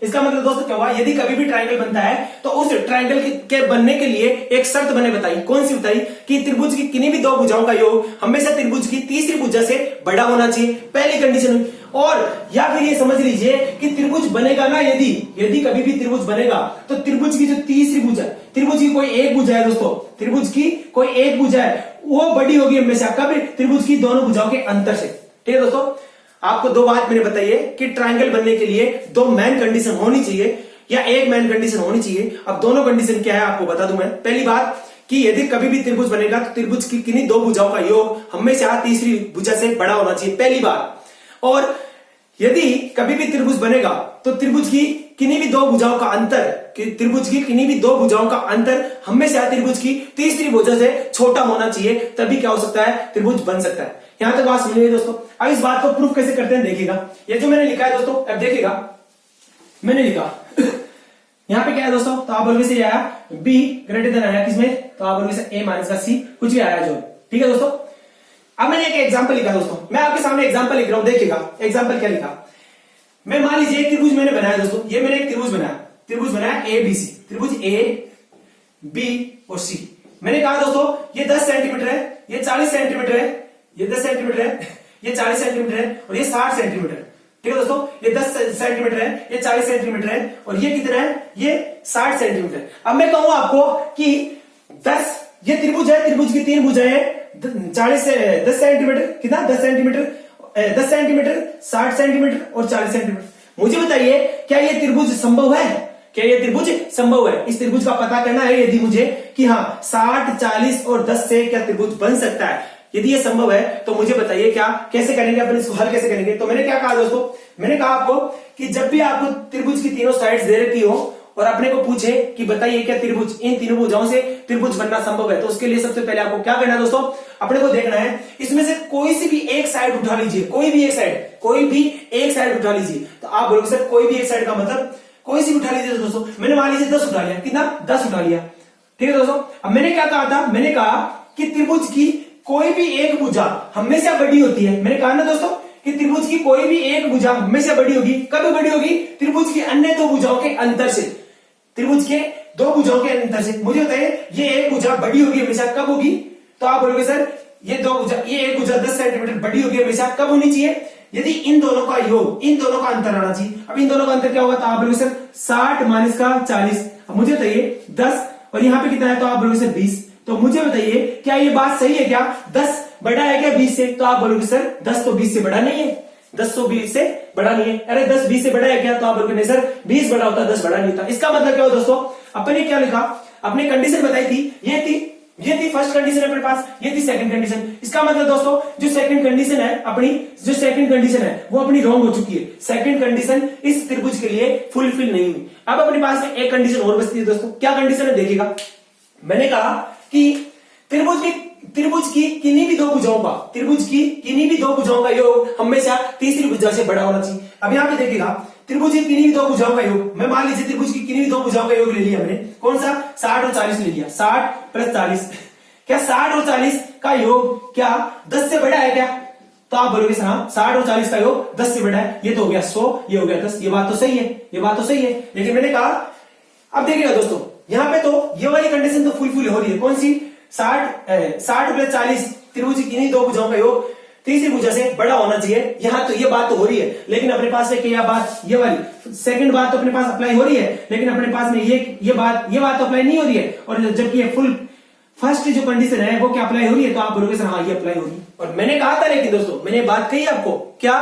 इसका मतलब दोस्तों क्या हुआ, यदि कभी भी ट्रायंगल बनता है तो उस ट्रायंगल के बनने के लिए एक शर्त मैंने बताई। कौन सी बताई, कि त्रिभुज की किन्हीं भी दो भुजाओं का योग हमेशा त्रिभुज की तीसरी भुजा से बड़ा होना चाहिए, पहली कंडीशन। और या फिर ये समझ लीजिए कि त्रिभुज बनेगा ना, यदि कभी भी त्रिभुज बनेगा तो त्रिभुज की जो तीसरी भुजा, त्रिभुज की कोई एक भुजा है दोस्तों, त्रिभुज की कोई एक भुजा है, वो बड़ी होगी हमेशा, कभी त्रिभुज की दोनों भुजाओं के अंतर से। ठीक है दोस्तों। आपको दो बात मैंने बताई है कि ट्रायंगल बनने के लिए दो मेन कंडीशन होनी चाहिए या एक मेन कंडीशन होनी चाहिए। अब दोनों कंडीशन क्या है आपको बता दूं मैं। पहली बात कि यदि कभी भी त्रिभुज बनेगा तो त्रिभुज की किन्हीं दो भुजाओं का योग हमेशा तीसरी भुजा से बड़ा होना चाहिए, पहली बात। और यदि कभी भी त्रिभुज बनेगा तो त्रिभुज की किन्हीं भी दो भुजाओं का अंतर, त्रिभुज की किन्हीं भी दो भुजाओं का अंतर हमेशा त्रिभुज की तीसरी भुजा से छोटा होना चाहिए, तभी क्या हो सकता है, त्रिभुज बन सकता है। यहां तक बात समझिए दोस्तों। अब इस बात को प्रूफ कैसे करते हैं देखिएगा। ये जो मैंने लिखा है दोस्तों, अब देखिएगा मैंने लिखा यहां पे क्या है दोस्तों, तो आप बोलोगे से आया बी ग्रेटर देन आया किसमें, तो आप बोलोगे से A-C कुछ भी आया जो। ठीक है दोस्तों। अब मैंने एक एग्जांपल लिखा दोस्तों, मैं आपके सामने एग्जांपल लिख रहा हूं, देखिएगा एग्जांपल क्या लिखा। मैं मान लीजिए एक त्रिभुज मैंने बनाया दोस्तों, ये मैंने एक त्रिभुज बनाया ABC, त्रिभुज A B और C। मैंने कहा दोस्तों ये 10 सेंटीमीटर है, ये 40 सेंटीमीटर है, ये 10 सेंटीमीटर है, ये 40 सेंटीमीटर है, और ये 60 सेंटीमीटर। ठीक है दोस्तों। ये 10 सेंटीमीटर है, ये 40 सेंटीमीटर है, और ये कितना है, ये 60 सेंटीमीटर। अब मैं कहूं आपको कि 10 ये त्रिभुज है, त्रिभुज की तीन भुजाएं हैं, 40 से 10 सेंटीमीटर, कितना 10 सेंटीमीटर, 10 सेंटीमीटर, 60 सेंटीमीटर और 40 सेंटीमीटर। मुझे बताइए क्या ये त्रिभुज संभव है, क्या ये त्रिभुज संभव है। इस त्रिभुज का पता करना है यदि मुझे कि हाँ 60, 40 और 10 से क्या त्रिभुज बन सकता है। यदि ये संभव है तो मुझे बताइए क्या कैसे करेंगे, अपन इसको हल कैसे करेंगे। तो मैंने क्या कहा दोस्तों, मैंने कहा आपको कि जब भी आपको त्रिभुज की तीनों साइड्स दे रखी हो और अपने को पूछे कि बताइए क्या त्रिभुज, इन तीनों भुजाओं से त्रिभुज बनना संभव है, तो उसके लिए सबसे पहले आपको क्या करना है दोस्तों, अपने को देखना है इसमें से कोई सी भी एक साइड उठा लीजिए, कोई भी एक साइड उठा लीजिए। तो आप बोलोगे सर कोई भी एक साइड का मतलब कोई सी उठा लीजिए दोस्तों। मैंने मान लीजिए 10 उठा लिया, कितना 10 उठा लिया। ठीक है दोस्तों। अब मैंने क्या कहा था, मैंने कहा कि त्रिभुज की कोई भी एक भुजा हमेशा बड़ी होती है। मैंने कहा ना दोस्तों कि त्रिभुज की कोई भी एक भुजा हमेशा बड़ी होगी, कब बड़ी होगी, त्रिभुज की अन्य दो भुजाओं के अंतर से, त्रिभुज के दो भुजाओं के अंतर से। मुझे बताइए ये एक भुजा बड़ी होगी हमेशा कब होगी, तो आप बोलोगे सर ये एक भुजा 10 सेंटीमीटर बड़ी होगी हमेशा कब होनी चाहिए, यदि इन दोनों का योग, इन दोनों का अंतर आना चाहिए। अब इन दोनों का अंतर क्या होगा, तो आप बोलोगे सर 60 माइनस का 40। अब मुझे बताइए 10 और यहाँ पे कितना है, तो आप बोलोगे सर 20। तो मुझे बताइए क्या ये बात सही है क्या, 10 बड़ा है क्या 20 से, तो आप बोलोगे सर 10 तो 20 से बड़ा नहीं है, 10 तो 20 से बड़ा नहीं है। अरे 10 20 से बड़ा है क्या, तो आप बोलोगे नहीं सर 20 बड़ा होता 10 बड़ा नहीं होता। इसका मतलब क्या हो दोस्तों, अपन ने क्या लिखा, अपने कंडीशन बताई थी, ये थी फर्स्ट कंडीशन अपने पास, ये थी सेकंड कंडीशन। इसका मतलब दोस्तों जो सेकंड कंडीशन है अपनी, जो सेकंड कंडीशन है वो अपनी रॉन्ग हो चुकी है। सेकंड कंडीशन इस त्रिभुज के लिए फुलफिल नहीं हुई। अब अपने पास में एक कंडीशन और बचती है दोस्तों। क्या कंडीशन है देखिएगा। मैंने कहा कि त्रिभुज की किन्हीं भी दो भुजाओं का, त्रिभुज की किन्हीं भी दो भुजाओं का योग हमेशा तीसरी भुजा से बड़ा होना चाहिए। अब यहां पे देखिएगा त्रिभुज की किन्हीं भी दो भुजाओं का योग, मैं मान लीजिए त्रिभुज की किन्हीं भी दो भुजाओं का योग ले लिया मैंने, कौन सा 60 और 40 ले लिया, 60 प्लस 40। क्या 60 और 40 का योग क्या 10 से बड़ा है क्या, तो आप बोलोगे सर हाँ 60 और 40 का योग 10 से बड़ा है, ये तो हो गया 100, ये हो गया 10। ये बात तो सही है, ये बात तो सही है। लेकिन मैंने कहा अब देखिएगा दोस्तों, यहाँ पे तो ये वाली कंडीशन तो फुलफिल हो रही है। कौन सी? 60 प्लस 40 त्रिभुज की इन्हीं दो भुजाओं का योग तीसरी भुजा से बड़ा होना चाहिए। यहाँ तो ये बात तो हो रही है, लेकिन अपने पास में क्या बात, ये वाली सेकंड बात तो अपने पास अप्लाई हो रही है, लेकिन अपने पास में ये बात तो अप्लाई नहीं हो रही है। और जबकि ये फुल फर्स्ट जो कंडीशन है वो क्या अप्लाई हो रही है, तो आप बोलोगे सर हाँ ये अप्लाई हो रही है। और मैंने कहा था, लेकिन दोस्तों मैंने बात कही आपको क्या,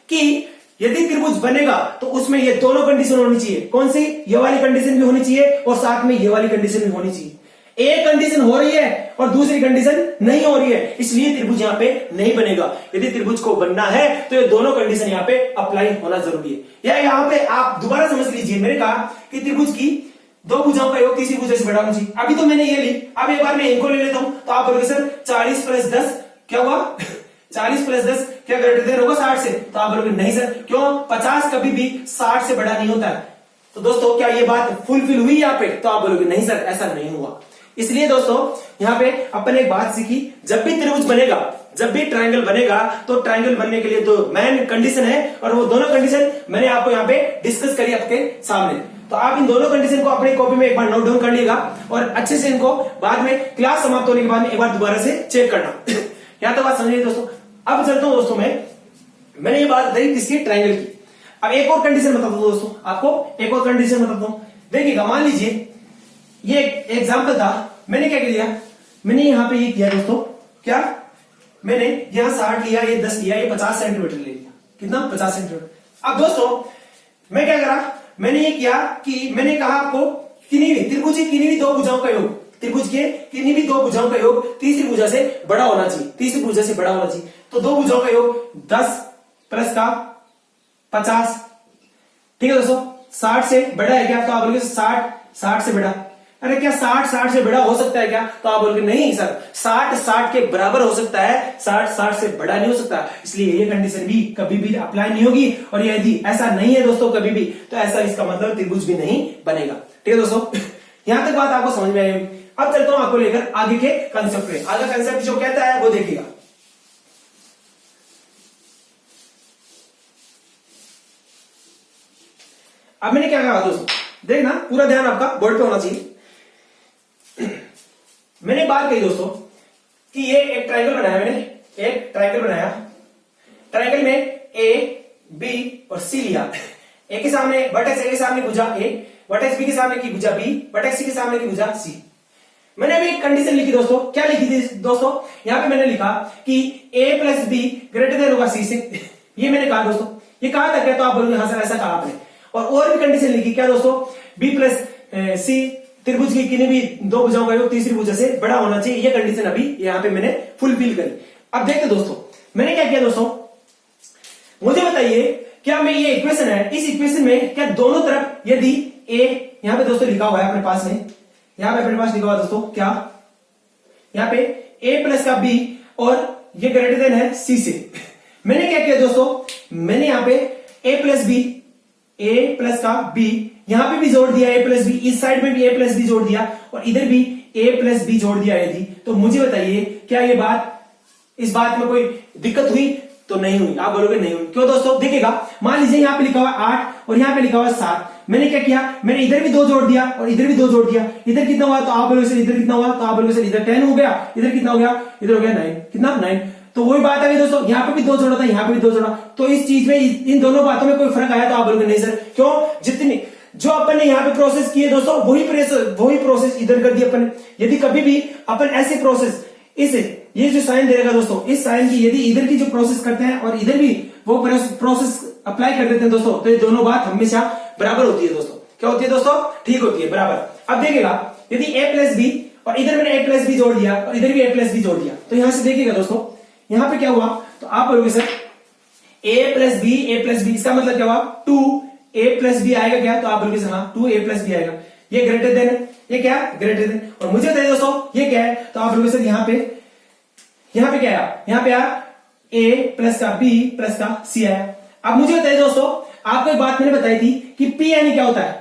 कि यदि त्रिभुज बनेगा तो उसमें ये दोनों कंडीशन होनी चाहिए। कौन सी? ये वाली कंडीशन भी होनी चाहिए और साथ में ये वाली कंडीशन भी होनी चाहिए। एक कंडीशन हो रही है और दूसरी कंडीशन नहीं हो रही है, इसलिए त्रिभुज यहाँ पे नहीं बनेगा। यदि त्रिभुज को बनना है तो ये दोनों कंडीशन यहाँ पे अप्लाई होना जरूरी है। या यहाँ पे आप दोबारा समझ लीजिए, मैंने कहा कि त्रिभुज की दो भुजाओं का योग तीसरी भुजा से बड़ा होना चाहिए। अभी तो मैंने ये ली, अब एक बार मैं इनको ले लेता हूं, तो आप बोलोगे सर 40 प्लस 10 क्या हुआ 40 प्लस 10 क्या ग्रेटर देन होगा 60 से? तो आप बोलोगे नहीं सर, क्यों? 50 कभी भी 60 से बड़ा नहीं होता है। तो दोस्तों क्या ये बात फुलफिल हुई यहाँ पे? तो आप बोलोगे नहीं सर ऐसा नहीं हुआ। इसलिए दोस्तों यहाँ पे अपन एक बात सीखी, जब भी त्रिभुज बनेगा, जब भी ट्रायंगल बनेगा, तो ट्रायंगल बनने के लिए दो मेन कंडीशन है, और वो दोनों कंडीशन मैंने आपको यहाँ पे डिस्कस करी आपके सामने। तो आप इन दोनों कंडीशन को अपनी कॉपी में एक बार नोट डाउन कर लीजिएगा और अच्छे से इनको बाद में क्लास समाप्त होने के बाद में एक बार दोबारा से चेक करना। यहां तक बात समझिए दोस्तों। अब चलता हूं दोस्तों, मैंने ये बात बताई किसकी? ट्रायंगल की। अब एक और कंडीशन बताता हूं दोस्तों, आपको एक और कंडीशन बताता हूं। देखिएगा, मान लीजिए ये एग्जाम्पल था, मैंने क्या किया, मैंने यहां पे ये किया दोस्तों, क्या मैंने यहां 60 लिया, ये 10 लिया, ये 50 सेंटीमीटर ले लिया। कितना? 50 सेंटीमीटर। अब दोस्तों मैं क्या करा, मैंने ये किया कि मैंने कहा आपको किन्हीं भी त्रिभुज की किन्हीं भी दो भुजाओं का योग, त्रिभुज के किन्हीं भी दो भुजाओं का योग तीसरी भुजा से बड़ा होना चाहिए, तीसरी भुजा से बड़ा होना चाहिए। तो दो भुजाओं का योग 10 प्लस का 50, ठीक है दोस्तों। 60 से बड़ा है क्या? तो आप बोलोगे 60 से बड़ा। अरे क्या 60 से बड़ा हो सकता है क्या? तो आप बोलोगे नहीं सर, 60 के बराबर हो सकता है, 60 से बड़ा नहीं हो सकता। इसलिए ये कंडीशन भी कभी भी अप्लाई नहीं होगी। और यदि ऐसा नहीं है दोस्तों कभी भी, तो ऐसा इसका मतलब त्रिभुज भी नहीं बनेगा। ठीक है दोस्तों, यहां तक बात आपको समझ में आई होगी। अब चलता हूं आपको लेकर आगे के कंसेप्ट में। आगे कंसेप्ट जो कहता है वो देखिएगा। अब मैंने क्या कहा दोस्तों, देखना पूरा ध्यान आपका बोर्ड पे होना चाहिए। मैंने बात कही दोस्तों कि ये एक ट्रायंगल बनाया, मैंने एक ट्रायंगल बनाया। ट्रायंगल में ए बी और सी लिया। ए के सामने वर्टेक्स ए के सामने भुजा ए, वर्टेक्स बी के सामने की भुजा बी, वर्टेक्स सी के सामने की भुजा सी। मैंने अभी एक कंडीशन लिखी दोस्तों, क्या लिखी थी दोस्तों? यहां पे मैंने लिखा कि ए प्लस बी ग्रेटर देन होगा सी से। ये मैंने कहा दोस्तों, ये कहा था क्या? तो आप बोलोगे हाँ सर ऐसा कहा आपने। और भी कंडीशन लिखी, क्या दोस्तों? बी प्लस सी त्रिभुज की किन्हीं भी दो भुजाओं का योग तीसरी भुजा से बड़ा होना चाहिए। ये कंडीशन अभी यहां पे मैंने फुलफिल करी। अब देखते दोस्तों मैंने क्या किया दोस्तों, मुझे बताइए क्या मैं ये इक्वेशन है, इस इक्वेशन में क्या दोनों तरफ यदि ए, यहां पे दोस्तों लिखा हुआ है अपने पास में, यहां पे अपने पास लिखा हुआ है दोस्तों, क्या यहां पे ए प्लस का बी और ये ग्रेटर देन है सी से। मैंने क्या किया दोस्तों, मैंने यहां पे ए प्लस बी, ए प्लस का बी यहां पे भी जोड़ दिया, ए प्लस बी, इस साइड में भी ए प्लस बी जोड़ दिया और इधर भी ए प्लस बी जोड़ दिया यदि, तो मुझे बताइए क्या ये बात, इस बात में कोई दिक्कत हुई? तो नहीं हुई। आप बोलोगे नहीं हुई, क्यों दोस्तों? देखिएगा, मान लीजिए यहां पे लिखा हुआ 8 और यहां पे लिखा हुआ 7। मैंने क्या किया, मैंने इधर भी 2 जोड़ दिया और इधर भी 2 जोड़ दिया। इधर कितना हुआ? तो आप बोलोगे सर इधर कितना हुआ? तो आप बोलोगे सर इधर 10 हो गया, इधर कितना हो गया? इधर हो गया 9। कितना? 9। तो वही बात है दोस्तों, यहां पे भी 2 जोड़ा था, यहां पे भी 2 जोड़ा, तो इस चीज में इन दोनों बातों में कोई फर्क आया? तो आप बोलोगे नहीं सर, क्यों? जितनी जो अपन ने यहाँ पे प्रोसेस किए दोस्तों वही प्रोसेस इधर कर दी अपन ने। यदि कभी भी अपन ऐसे प्रोसेस ये जो साइन दे रहेगा दोस्तों, इस साइन की यदि इधर की जो प्रोसेस करते हैं और इधर भी वो प्रोसेस अप्लाई कर देते हैं दोस्तों, तो ये दोनों बात हमेशा बराबर होती है दोस्तों। क्या होती है दोस्तों? ठीक होती है, बराबर। अब देखिएगा, यदि ए प्लस बी और इधर मैंने ए प्लस बी जोड़ दिया और इधर भी ए प्लस बी जोड़ दिया, तो यहां से देखिएगा दोस्तों, यहां पे क्या हुआ? तो आप बोलोगे सर ए प्लस बी, इसका मतलब क्या हुआ? 2a प्लस बी आएगा क्या? तो आप बोलोगे सर हाँ 2a प्लस बी आएगा। ये ग्रेटर देन है, ये क्या? Greater than. और मुझे बताइए दोस्तों ये क्या है? तो आप बोलोगे सर यहाँ पे क्या आया? यहाँ पे आया a प्लस का b प्लस का c आया। अब मुझे बताइए दोस्तों, आपको एक बात मैंने बताई थी कि p यानी क्या होता है?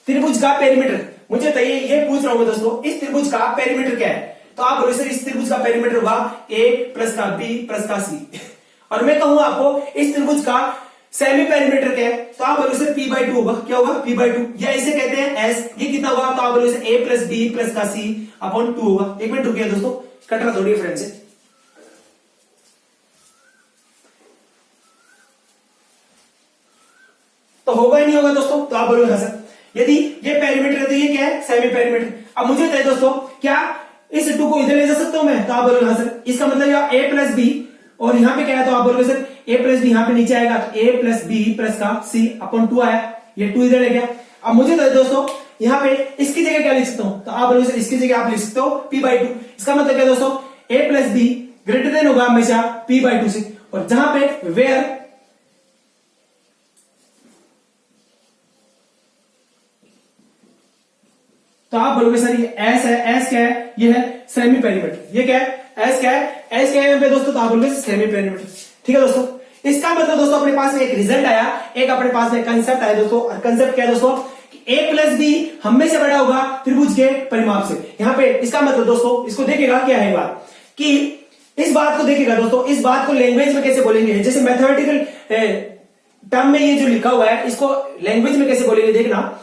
त्रिभुज का पेरीमीटर। मुझे बताइए, ये पूछ रहा हूं दोस्तों, इस त्रिभुज का पेरीमीटर क्या है? तो आप बोलोगे सर इस त्रिभुज का पेरीमीटर होगा a प्लस का b प्लस का c। और मैं कहूँ आपको इस त्रिभुज का सेमी पेरीमीटर क्या है, तो आप बोलोगे सर p/2 होगा। क्या होगा? p/2, या इसे कहते हैं s। ये कितना होगा? तो आप बोलोगे sir a plus b plus का c अपॉन 2 होगा। एक मिनट रुकिए दोस्तों, कट रहा थोड़ी फ्रेंड से। तो होगा ही नहीं होगा दोस्तों, तो आप बोलोगे हाँ सर। यदि ये पेरीमीटर है तो ये क्या है? Semi perimeter. अब मुझे बताइए दोस्तों, क्या इस 2 को इधर ले जा सकता हूं मैं? तो आप बोलोगे हाँ सर। इसका मतलब यह a प्लस बी, और यहां पे क्या है? तो आप बोलोगे सर a प्लस बी, यहां पे नीचे आएगा तो a प्लस बी प्लस का c अपॉन 2 आया। ये 2 इधर ले गया। अब मुझे बताइए दोस्तों, यहाँ पे इसकी जगह क्या लिख सकता हूं? तो आप बोलोगे सर इसकी जगह आप लिख सकते हो p/2। इसका मतलब क्या दोस्तों? a plus B greater then होगा हमेशा p/2 से, और जहां पे वेयर तो आप बोलोगे सर ये एस है। एस क्या है? ये है सेमी पेरीमीटर। ये क्या है? एस क्या है? एस क्या है यहाँ पे दोस्तों? तो आप बोलोगे सेमी पेरीमीटर। ठीक है दोस्तों, इसका मतलब दोस्तों अपने पास में एक रिजल्ट आया, एक अपने पास में कंसेप्ट आया दोस्तों। और कंसेप्ट क्या है दोस्तों? कि a प्लस बी हमेशा बड़ा होगा त्रिभुज के परिमाप से। यहाँ पे इसका मतलब दोस्तों, इसको देखेगा क्या है बात, कि इस बात को देखेगा दोस्तों, इस बात को लैंग्वेज में कैसे बोलेंगे, जैसे मैथमेटिकल टर्म में ये जो लिखा हुआ है इसको लैंग्वेज में कैसे बोलेंगे देखना।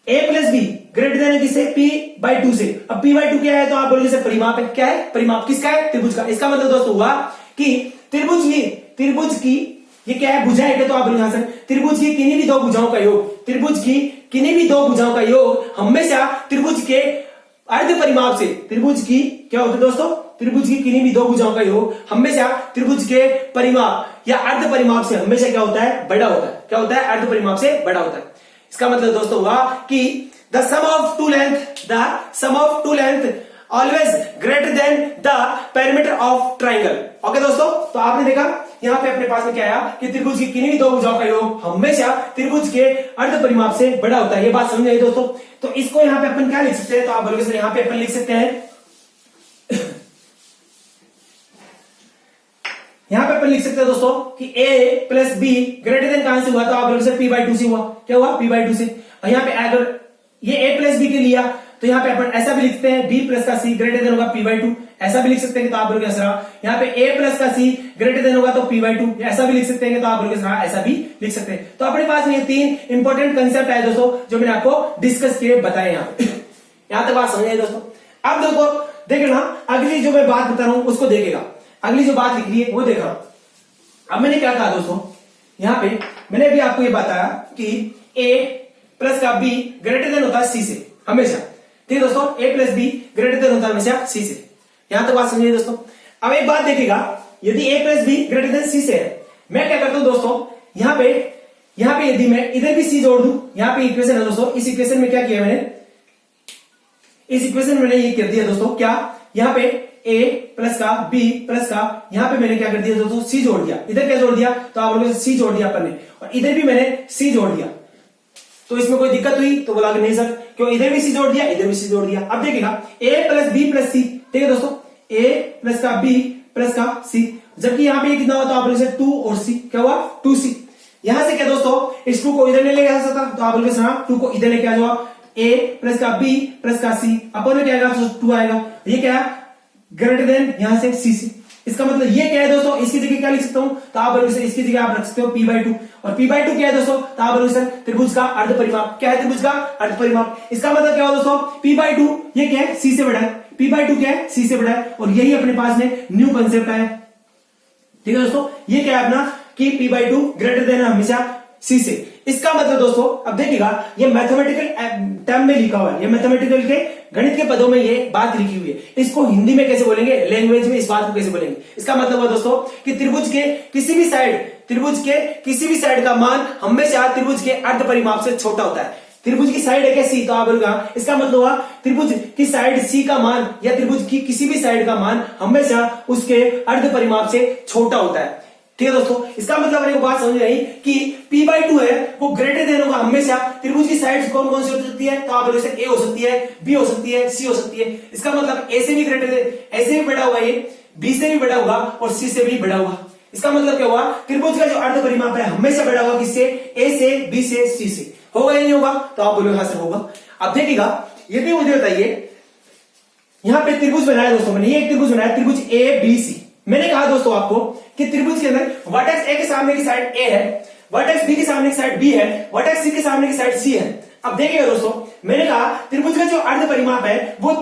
a plus B greater then किससे? p/2 से। अब p/2 क्या है? तो आप बोलोगे सर परिमाप है। क्या है? परिमाप किसका है? त्रिभुज का। इसका मतलब दोस्तों हुआ कि त्रिभुज की ये क्या है? भुजाएं है। तो आप बोलोगे हाँ सर, त्रिभुज की किन्हीं भी 2 भुजाओं का योग, त्रिभुज की किन्हीं भी 2 भुजाओं का योग हमेशा त्रिभुज के अर्ध परिमाप से, त्रिभुज की क्या होता है दोस्तों? त्रिभुज की किन्हीं भी 2 भुजाओं का योग हमेशा त्रिभुज के परिमाप या अर्ध परिमाप से हमेशा क्या होता है? बड़ा होता है। क्या होता है? अर्ध परिमाप से बड़ा होता है। इसका मतलब दोस्तों हुआ कि the sum of two length always greater than the perimeter of triangle. Okay दोस्तों, तो आपने देखा यहां पे अपने पास में क्या आया कि त्रिभुज की किन्हीं भी 2 भुजाओं का योग हमेशा त्रिभुज के अर्ध परिमाप से बड़ा होता है। ये बात समझ आई दोस्तों। तो इसको यहां पे अपन क्या लिख सकते हैं? तो आप बोलोगे सर यहां पे अपन लिख सकते हैं यहां पे अपन लिख सकते हैं दोस्तों कि a plus B greater then कहां से हुआ? तो आप बोलोगे सर p/2 से हुआ। क्या हुआ? p/2 से। और यहां पे अगर ये a प्लस बी के लिया तो यहां पे अपन ऐसा भी लिखते हैं b प्लस का c ग्रेटर देन होगा p/2। ऐसा भी लिख सकते हैं कि तो आप बोलोगे सर यहां पे a प्लस का c ग्रेटर देन होगा तो p/2। ऐसा भी लिख सकते हैं कि तो आप बोलोगे सर ऐसा भी लिख सकते हैं। तो अपने पास में ये 3 इंपॉर्टेंट कंसेप्ट है दोस्तों, जो मैंने आपको डिस्कस किए बताए यहां पे। यहां तक बात समझ आई दोस्तों। अब देखो देखना अगली जो मैं बात बता रहा हूं उसको देखेगा। अगली जो बात लिख ली है वो देखा। अब मैंने क्या कहा दोस्तों, यहां पे मैंने भी आपको ये बताया कि a प्लस का b ग्रेटर देन होता है c से हमेशा। ठीक है दोस्तों, a plus b greater than होता है हमेशा c से। यहां तक बात समझिए दोस्तों। अब एक बात देखिएगा, यदि a plus b greater than c से है, मैं क्या करता हूं दोस्तों, यहां पे यदि मैं इधर भी c जोड़ दूं, यहां पे इक्वेशन है दोस्तों, इस इक्वेशन में क्या किया मैंने, इस इक्वेशन में मैंने ये कर दिया दोस्तों, क्या यहां पे a प्लस का b प्लस का, यहां पे मैंने क्या कर दिया दोस्तों, c जोड़ दिया। इधर क्या जोड़ दिया? तो आप बोलोगे c जोड़ दिया अपन ने, और इधर भी मैंने c जोड़ दिया। तो इसमें कोई दिक्कत हुई? तो बोला कि नहीं सर, क्यों? इधर भी c जोड़ दिया, इधर भी c जोड़ दिया। अब देखिएगा a plus b plus c। ठीक है दोस्तों, a प्लस का b प्लस का c, जबकि यहां पे कितना हुआ? तो आप बोलोगे 2 और c। क्या हुआ? 2c। यहां से क्या दोस्तों, इस 2 को इधर लेके आ सकता, तो आप बोलोगे सर 2 को इधर लेके आ जाओ। a प्लस का b प्लस का c अपन में क्या आएगा? तो 2 आएगा। ये क्या है? ग्रेटर देन यहां से c से। इसका मतलब ये क्या है दोस्तों, इसकी जगह क्या लिख सकता हूं? तो आप बोलोगे सर इसकी जगह आप रख सकते हो p/2। और p/2 क्या है दोस्तों? तो आप बोलोगे सर त्रिभुज का अर्ध परिमाप। क्या है? त्रिभुज का अर्ध परिमाप। इसका मतलब क्या हो दोस्तों, p/2 ये क्या है? c से बड़ा है। p/2 क्या है? c से बड़ा है। और यही अपने पास में न्यू कंसेप्ट है। ठीक है दोस्तों, ये क्या है अपना कि p/2 ग्रेटर देन हमेशा c से। इसका मतलब दोस्तों अब देखिएगा, ये मैथमेटिकल टर्म में लिखा हुआ है, ये मैथमेटिकल के गणित के पदों में ये बात लिखी हुई है। इसको हिंदी में कैसे बोलेंगे, लैंग्वेज में इस बात को कैसे बोलेंगे? इसका मतलब है दोस्तों कि त्रिभुज के किसी भी साइड का मान हमेशा त्रिभुज के अर्ध परिमाप से छोटा होता है। त्रिभुज की साइड है क्या? सी। तो आप बोलोगे इसका मतलब हुआ त्रिभुज की साइड सी का मान या त्रिभुज की किसी भी साइड का मान हमेशा उसके अर्ध परिमाप से छोटा होता है। ठीक है दोस्तों, इसका मतलब अपने को बात समझ आई कि p/2 है वो ग्रेटर देन होगा हमेशा त्रिभुज की साइड्स कौन कौन सी हो सकती है? तो आप बोलोगे a हो सकती है, b हो सकती है, c हो सकती है। इसका मतलब a से भी ग्रेटर देन, ऐसे भी बड़ा होगा, ये b से भी बड़ा होगा और c से भी बड़ा होगा। इसका मतलब क्या हुआ, त्रिभुज का जो अर्ध परिमाप है हमेशा बड़ा होगा किससे? a से, b से, c से। होगा या नहीं होगा? तो आप बोलोगे हाँ सर होगा। अब देखिएगा, यदि मुझे बताइए यहां पे त्रिभुज बनाया दोस्तों मैंने, ये एक त्रिभुज बनाया, त्रिभुज a b c। मैंने कहा दोस्तों आपको कि त्रिभुज के अंदर वर्टेक्स ए के सामने की साइड ए है, वर्टेक्स बी के सामने की साइड बी है, वर्टेक्स सी के सामने की साइड सी है। अब देखिएगा दोस्तों, मैंने कहा त्रिभुज का जो अर्ध परिमाप है वो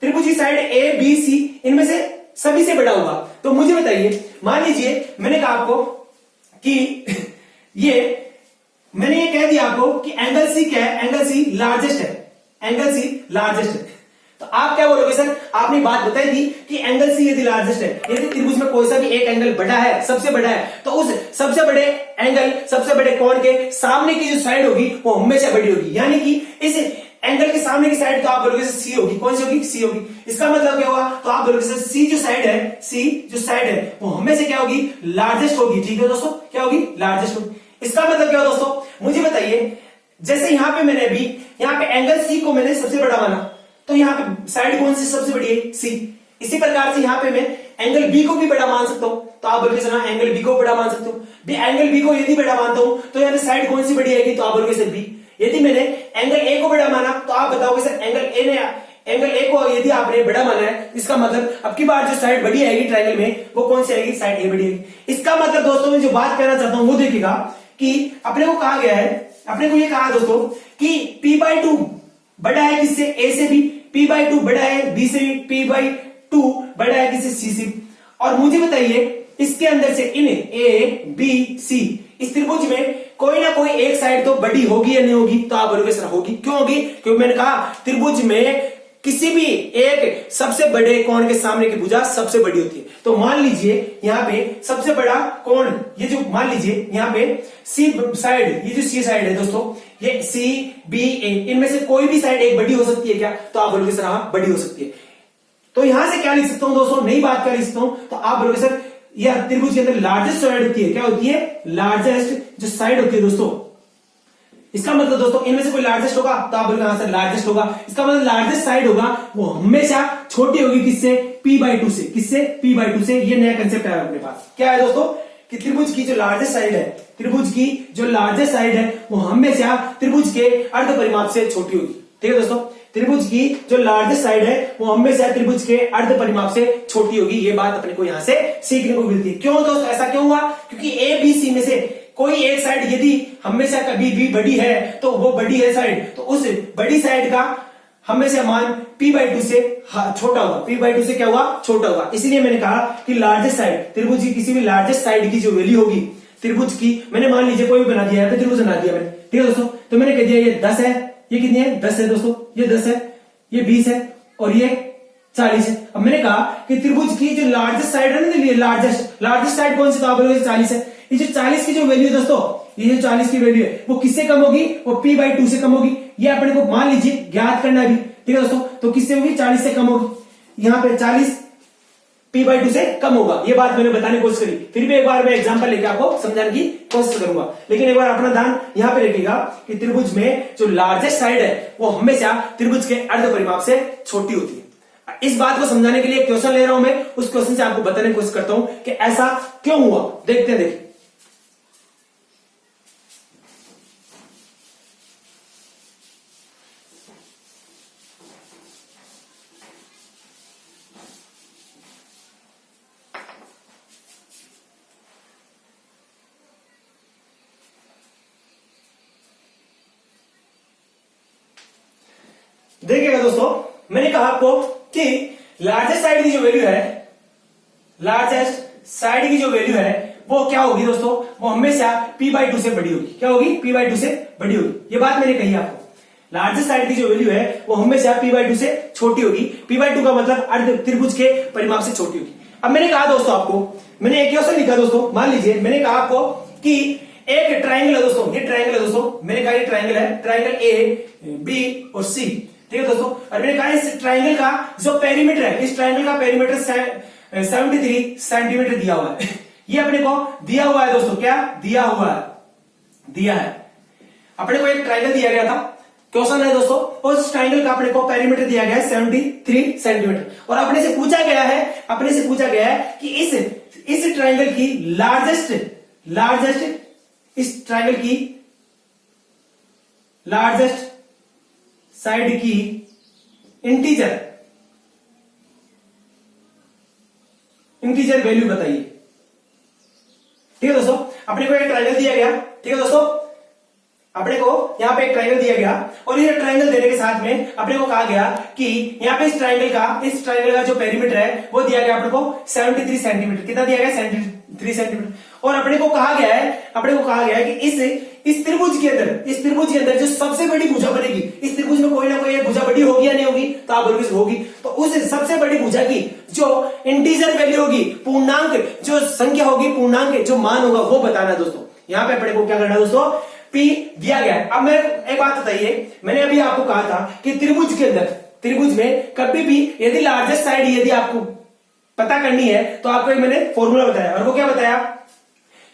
त्रिभुज की साइड ए बी सी इनमें से सभी से बड़ा होगा। तो मुझे बताइए, मान लीजिए मैंने कहा आपको कि मैंने ये कह दिया आपको कि एंगल सी क्या है, एंगल सी लार्जेस्ट है, एंगल सी लार्जेस्ट है। तो आप क्या बोलोगे सर, आपने बात बताई थी कि एंगल सी यदि लार्जेस्ट है, यदि त्रिभुज में कोई सा भी एक एंगल बड़ा है, सबसे बड़ा है, तो उस सबसे बड़े एंगल, सबसे बड़े कोण के सामने की जो साइड होगी वो हमेशा बड़ी होगी। यानी कि इस एंगल के सामने की साइड तो आप बोलोगे सी होगी, कौन सी होगी, सी होगी। इसका मतलब क्या हुआ, तो आप बोलोगे सर सी जो साइड है, सी जो साइड है वो हमेशा क्या होगी, लार्जेस्ट होगी। ठीक है दोस्तों, क्या होगी, लार्जेस्ट होगी। इसका मतलब क्या हो दोस्तों, मुझे बताइए, जैसे यहां पे मैंने अभी यहां पे एंगल सी को मैंने सबसे बड़ा माना, तो यहाँ पे साइड कौन सी सबसे बड़ी है, सी। इसी प्रकार से यहाँ पे मैं एंगल बी को भी बड़ा मान सकता हूं, तो आप बोलोगे सर एंगल बी को बड़ा मान सकते हो। एंगल बी को यदि बड़ा मानता हूं तो यहाँ साइड कौन सी बड़ी आएगी, तो आप बोलोगे सर बी। यदि मैंने एंगल ए को बड़ा माना तो आप बताओगे सर एंगल ए को यदि आपने बड़ा माना है, इसका मतलब अब की बार जो साइड बड़ी आएगी ट्रायंगल में वो कौन सी आएगी, साइड ए बड़ी आएगी। इसका मतलब दोस्तों मैं जो बात कहना चाहता हूं वो देखिएगा कि अपने को कहा गया है, अपने को ये कहा दोस्तों कि p/2 बड़ा है किससे, ए से भी, p/2 बड़ा है बी से भी, p/2 बड़ा है किससे, सी से। और मुझे बताइए इसके अंदर से इन ए बी सी इस त्रिभुज में कोई ना कोई एक साइड तो बड़ी होगी या नहीं होगी, तो आप बोलोगे सर होगी। क्यों होगी, क्योंकि मैंने कहा त्रिभुज में किसी भी एक सबसे बड़े कोण के सामने की भुजा सबसे बड़ी होती है। तो मान लीजिए यहाँ पे सबसे बड़ा कोण, ये जो मान लीजिए यहाँ पे सी साइड, ये जो सी साइड है दोस्तों, ये सी बी ए, इनमें से कोई भी साइड एक बड़ी हो सकती है क्या, तो आप बोलोगे सर हाँ बड़ी हो सकती है। तो यहां से क्या लिख सकता हूं दोस्तों, नई बात क्या लिख सकता हूं, तो आप बोलोगे सर यह त्रिभुज के अंदर लार्जेस्ट साइड होती है, क्या होती है, लार्जेस्ट जो साइड होती है दोस्तों। इसका मतलब दोस्तों इनमें से कोई लार्जेस्ट होगा, तो आप बोलोगे हाँ सर लार्जेस्ट होगा। इसका मतलब लार्जेस्ट साइड होगा वो हमेशा छोटी होगी किससे, p/2 से, किससे, p/2 से। ये नया कंसेप्ट है अपने पास। क्या है दोस्तों कि त्रिभुज की जो लार्जेस्ट साइड है, त्रिभुज की जो लार्जेस्ट साइड है वो हमेशा त्रिभुज के अर्ध परिमाप से छोटी होगी। ठीक है दोस्तों, त्रिभुज की जो लार्जेस्ट साइड है वो हमेशा त्रिभुज के अर्ध परिमाप से छोटी होगी। ये बात अपने को यहां से सीखने को मिलती है। क्यों दोस्तों ऐसा क्यों हुआ, क्योंकि ए बी सी में से कोई एक साइड यदि हमेशा कभी भी बड़ी है तो वो बड़ी है साइड, तो उस बड़ी साइड का हमेशा मान p/2 से छोटा होगा, p/2 से क्या हुआ, छोटा होगा। इसलिए मैंने कहा कि लार्जेस्ट साइड, त्रिभुज की किसी भी लार्जेस्ट साइड की जो वैल्यू होगी त्रिभुज की, मैंने मान लीजिए कोई भी बना दिया है, त्रिभुज बना दिया मैंने, ठीक है दोस्तों। तो मैंने कह दिया ये 10 है, ये कितनी है, 10 है दोस्तों, ये 10 है, ये 20 है और ये 40 है। अब मैंने कहा कि त्रिभुज की जो लार्जेस्ट साइड है ना, लार्जेस्ट साइड कौन सी, तो आप बोलोगे 40 है। ये जो 40 की जो वैल्यू दोस्तों, ये जो 40 की वैल्यू है वो किससे कम होगी, वो p/2 से कम होगी। ये अपने को मान लीजिए ज्ञात करना भी, ठीक है दोस्तों। तो किससे होगी, 40 से कम होगी। यहाँ पे 40 p/2 से कम होगा। ये बात मैंने बताने की कोशिश करी, फिर भी एक बार मैं एग्जांपल लेके आपको समझाने की कोशिश करूंगा। लेकिन एक बार अपना ध्यान यहाँ पे रखिएगा कि त्रिभुज में जो लार्जेस्ट साइड है वो हमेशा त्रिभुज के अर्ध परिमाप से छोटी होती है। इस बात को समझाने के लिए क्वेश्चन ले रहा हूं मैं, उस क्वेश्चन से आपको बताने की कोशिश करता हूं कि ऐसा क्यों हुआ। देखते हैं, देखिए देखिएगा दोस्तों, मैंने कहा आपको कि लार्जेस्ट साइड की जो वैल्यू है, लार्जेस्ट साइड की जो वैल्यू है वो क्या होगी दोस्तों, वो हमेशा p/2 से बड़ी होगी। क्या होगी, p/2 से बड़ी होगी। ये बात मैंने कही आपको। लार्जेस्ट साइड की जो वैल्यू है वो हमेशा p/2 से छोटी होगी। p/2 का मतलब अर्ध त्रिभुज के परिमाप से छोटी होगी। अब मैंने कहा दोस्तों आपको, मैंने एक क्वेश्चन लिखा दोस्तों, मान लीजिए मैंने कहा आपको कि एक ट्राइंगल है दोस्तों, ये ट्राइंगल है दोस्तों, मैंने कहा ये ट्राइंगल है, ट्राइंगल ए बी और सी, ठीक है दोस्तों। और मैंने कहा इस ट्राइंगल का जो पेरीमीटर है, इस ट्राइंगल का पेरीमीटर 73 सेंटीमीटर दिया हुआ है। ये अपने को दिया हुआ है दोस्तों, क्या दिया हुआ है, दिया है अपने को एक ट्राइंगल दिया गया था, क्वेश्चन है दोस्तों। उस ट्राइंगल का अपने को पेरीमीटर दिया गया है 73 सेंटीमीटर और अपने से पूछा गया है कि इस ट्राइंगल की लार्जेस्ट इस ट्राइंगल की लार्जेस्ट साइड की इंटीजर इंटीजर वैल्यू बताइए। ठीक है दोस्तों, अपने को एक ट्रायंगल दिया गया। ठीक है दोस्तों, अपने को यहाँ पे एक ट्रायंगल दिया गया और ये ट्रायंगल देने के साथ में अपने को कहा गया कि यहाँ पे इस ट्रायंगल का जो पेरीमीटर है वो दिया गया अपने को 73 सेंटीमीटर। कितना दिया गया? 73 सेंटीमीटर। और अपने को कहा गया है कि इस त्रिभुज के अंदर जो सबसे बड़ी भुजा बनेगी, इस त्रिभुज में कोई ना कोई एक भुजा बड़ी होगी या नहीं होगी? तो आप बोलोगे होगी। तो उस सबसे बड़ी भुजा की जो इंटीजर वैल्यू होगी, पूर्णांक जो संख्या होगी, पूर्णांक जो मान होगा वो बताना दोस्तों। यहाँ पे अपने को क्या करना है दोस्तों? P दिया गया है। अब मैं एक बात बताइए, मैंने अभी आपको कहा था कि त्रिभुज में कभी भी यदि लार्जेस्ट साइड यदि आपको पता करनी है तो आपको एक मैंने फॉर्मूला बताया, और वो क्या बताया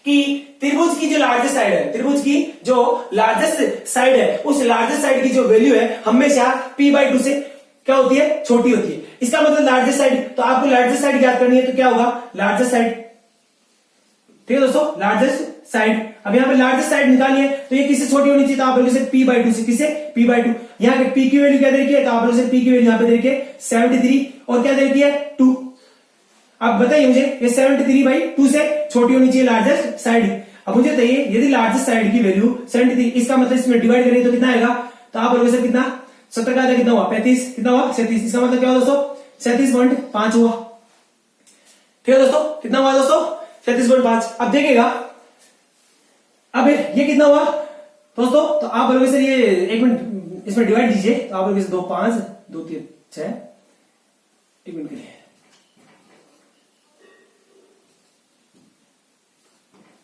कि त्रिभुज की जो लार्जेस्ट साइड है उस लार्जेस्ट साइड की जो वैल्यू है हमेशा P/2 से क्या होती है? छोटी होती है। इसका मतलब लार्जेस्ट साइड, तो आपको लार्जेस्ट साइड ज्ञात करनी है तो क्या होगा? Largest side. ठीक है दोस्तों, लार्जेस्ट साइड। अब यहाँ पे लार्जेस्ट साइड निकालिए तो ये किससे छोटी होनी चाहिए? तो आप लोग इसे P/2 से, किससे? P/2। यहाँ पे P की वैल्यू क्या दे रखी है? तो आप लोग इसे P की वैल्यू यहाँ पे दे रखी है 73 और क्या दे रखी है? 2। अब बताइए मुझे, ये 73/2 से छोटी होनी चाहिए लार्जेस्ट साइड। अब मुझे बताइए यदि लार्जेस्ट साइड की वैल्यू 73, इसका मतलब इसमें डिवाइड करें तो कितना आएगा? तो आप लोग इसे कितना 70 का कितना हुआ? 35। कितना हुआ? 37। इसका मतलब क्या हुआ दोस्तों? 37.5 हुआ। ठीक है दोस्तों, कितना हुआ दोस्तों? 37.5। अब देखिएगा, अब ये कितना हुआ दोस्तों? तो आप बोलोगे सर ये 1 मिनट इसमें डिवाइड दीजिए। तो आप बोलोगे 2 5 2 3 6, 1 मिनट के लिए।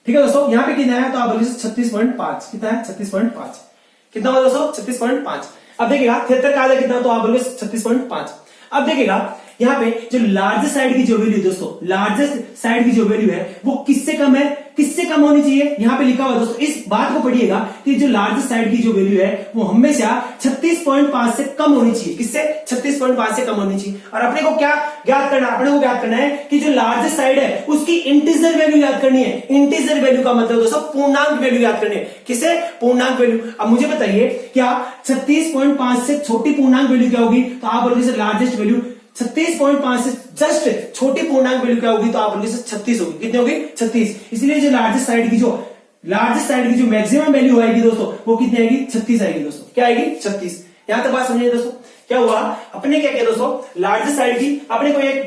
ठीक है दोस्तों, यहां पे कितना है? तो आप बोलोगे 36.5। कितना है? 36.5। कितना हुआ दोस्तों? 36.5। अब देखिएगा 73 का आधा कितना? तो आप बोलोगे 36.5। अब देखिएगा यहाँ पे जो लार्जेस्ट साइड की जो वैल्यू दोस्तों, लार्जेस्ट साइड की जो वैल्यू है वो किससे कम है? किससे कम होनी चाहिए? यहाँ पे लिखा हुआ दोस्तों, इस बात को पढ़िएगा कि जो लार्जेस्ट साइड की जो वैल्यू है वो हमेशा 36.5 से कम होनी चाहिए। किससे? 36.5 से कम होनी चाहिए। और अपने को क्या ज्ञात करना है? अपने को ज्ञात करना है कि जो लार्जेस्ट साइड है उसकी इंटीजर वैल्यू याद करनी है। इंटीजर वैल्यू का मतलब दोस्तों पूर्णांक वैल्यू याद करनी है। किसे? पूर्णांक वैल्यू। अब मुझे बताइए क्या 36.5 से छोटी पूर्णांक वैल्यू क्या होगी? तो आप बोलोगे लार्जेस्ट वैल्यू 36.5 से जस्ट छोटी पूर्णांक वैल्यू क्या होगी? तो आप बोलोगे 36 होगी। कितनी होगी? 36। इसलिए जो लार्जेस्ट साइड की जो मैक्सिमम वैल्यू आएगी दोस्तों वो कितनी आएगी? 36 आएगी दोस्तों। क्या आएगी? 36। यहां तक बात समझिए दोस्तों। क्या हुआ? अपने क्या किया दोस्तों? लार्जेस्ट साइड की अपने को एक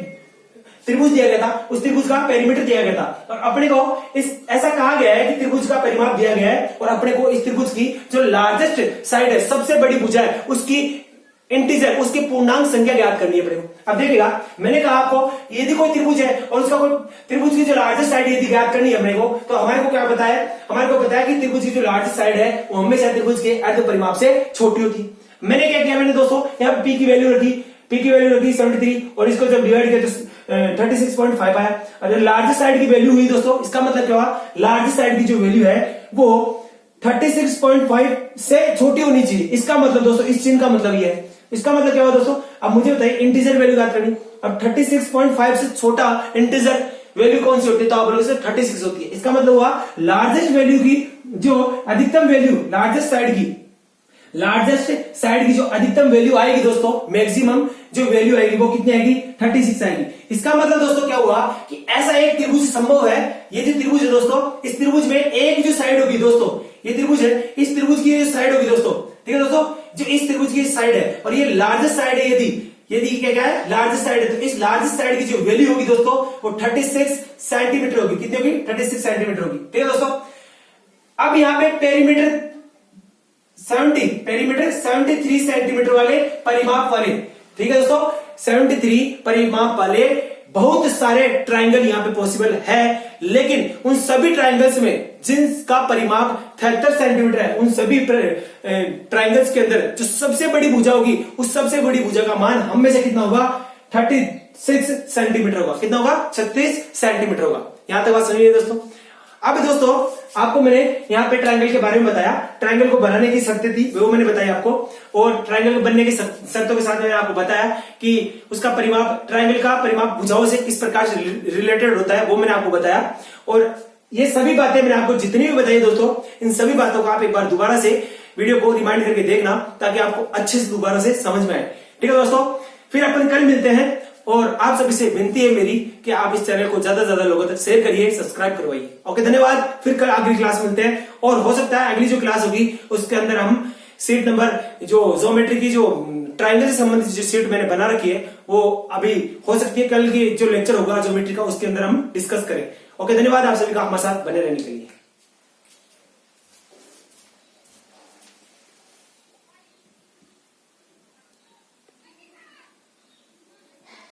त्रिभुज दिया गया था, उस त्रिभुज का पेरीमीटर दिया गया था और अपने को ऐसा कहा गया है कि त्रिभुज का परिमाप दिया गया है और अपने को इस त्रिभुज की जो लार्जेस्ट साइड है, सबसे बड़ी भुजा है, उसकी इंटीजर, उसकी पूर्णांक संख्या ज्ञात करनी है अपने को। अब देखिएगा, मैंने कहा आपको यदि कोई त्रिभुज है और उसका कोई त्रिभुज की जो लार्जेस्ट साइड यदि ज्ञात करनी है अपने को, तो हमारे को क्या बताया? हमारे को बताया कि त्रिभुज की जो लार्जेस्ट साइड है वो हमेशा त्रिभुज के अर्ध परिमाप से छोटी होती। मैंने क्या किया? मैंने दोस्तों यहाँ P की वैल्यू रखी, 73 और इसको जब डिवाइड किया तो 36.5 आया। और लार्जेस्ट साइड की वैल्यू हुई दोस्तों, इसका मतलब क्या हुआ? लार्जेस्ट साइड की जो वैल्यू है वो 36.5 से छोटी होनी चाहिए। इसका मतलब दोस्तों, इस चिन्ह का मतलब ये है। इसका मतलब क्या हुआ दोस्तों? अब मुझे बताइए इंटीजर वैल्यू याद करनी। अब 36.5 से छोटा इंटीजर वैल्यू कौन सी होती है? तो आप बोलोगे 36 होती है। इसका मतलब हुआ लार्जेस्ट वैल्यू की जो अधिकतम वैल्यू, लार्जेस्ट साइड की जो अधिकतम वैल्यू आएगी दोस्तों, मैक्सिमम जो वैल्यू आएगी वो कितनी आएगी? 36 आएगी। इसका मतलब दोस्तों क्या हुआ कि ऐसा एक त्रिभुज संभव है। ये जो त्रिभुज है दोस्तों, इस त्रिभुज में एक जो साइड होगी दोस्तों, ये त्रिभुज है, इस त्रिभुज की जो साइड होगी दोस्तों, ठीक है दोस्तों, जो इस त्रिभुज की साइड है और ये लार्जेस्ट साइड है, यदि क्या है? लार्जेस्ट साइड है, तो इस लार्जेस्ट साइड की जो वैल्यू होगी दोस्तों वो 36 सेंटीमीटर होगी। कितनी होगी? 36 सेंटीमीटर होगी। ठीक है दोस्तों, अब यहाँ पे पेरीमीटर 73 सेंटीमीटर वाले परिमाप वाले, ठीक है दोस्तों, 73 परिमाप वाले बहुत सारे ट्रायंगल यहाँ पे पॉसिबल है, लेकिन उन सभी ट्रायंगल्स में जिनका परिमाप 73 सेंटीमीटर है, उन सभी ट्रायंगल्स के अंदर जो सबसे बड़ी भुजा होगी, उस सबसे बड़ी भुजा का मान हमेशा कितना होगा? 36 सेंटीमीटर होगा। कितना होगा? 36 सेंटीमीटर होगा। यहां तक बात समझिए दोस्तों। अब दोस्तों आपको मैंने यहाँ पे ट्रायंगल के बारे में बताया, ट्रायंगल को बनाने की शर्तें थी वो मैंने बताई आपको, और ट्रायंगल बनने की शर्तों के साथ मैंने आपको बताया कि उसका परिमाप, ट्रायंगल का परिमाप भुजाओं से किस प्रकार से रिलेटेड होता है वो मैंने आपको बताया। और ये सभी बातें मैंने आपको जितनी भी बताई दोस्तों, इन सभी बातों को आप एक बार दोबारा से वीडियो को रिमाइंड करके देखना ताकि आपको अच्छे से दोबारा से समझ में आए। ठीक है दोस्तों, फिर अपन कल मिलते हैं और आप सभी से विनती है मेरी कि आप इस चैनल को ज्यादा से ज्यादा लोगों तक शेयर करिए, सब्सक्राइब करवाइए। ओके, धन्यवाद। फिर कल अगली क्लास मिलते हैं, और हो सकता है अगली जो क्लास होगी उसके अंदर हम सीट नंबर जो ज्योमेट्री की जो ट्राइंगल से संबंधित जो सीट मैंने बना रखी है वो अभी हो सकती है कल की जो लेक्चर होगा ज्योमेट्री का उसके अंदर हम डिस्कस करें। ओके, धन्यवाद आप सभी का हमारे साथ बने रहने के लिए।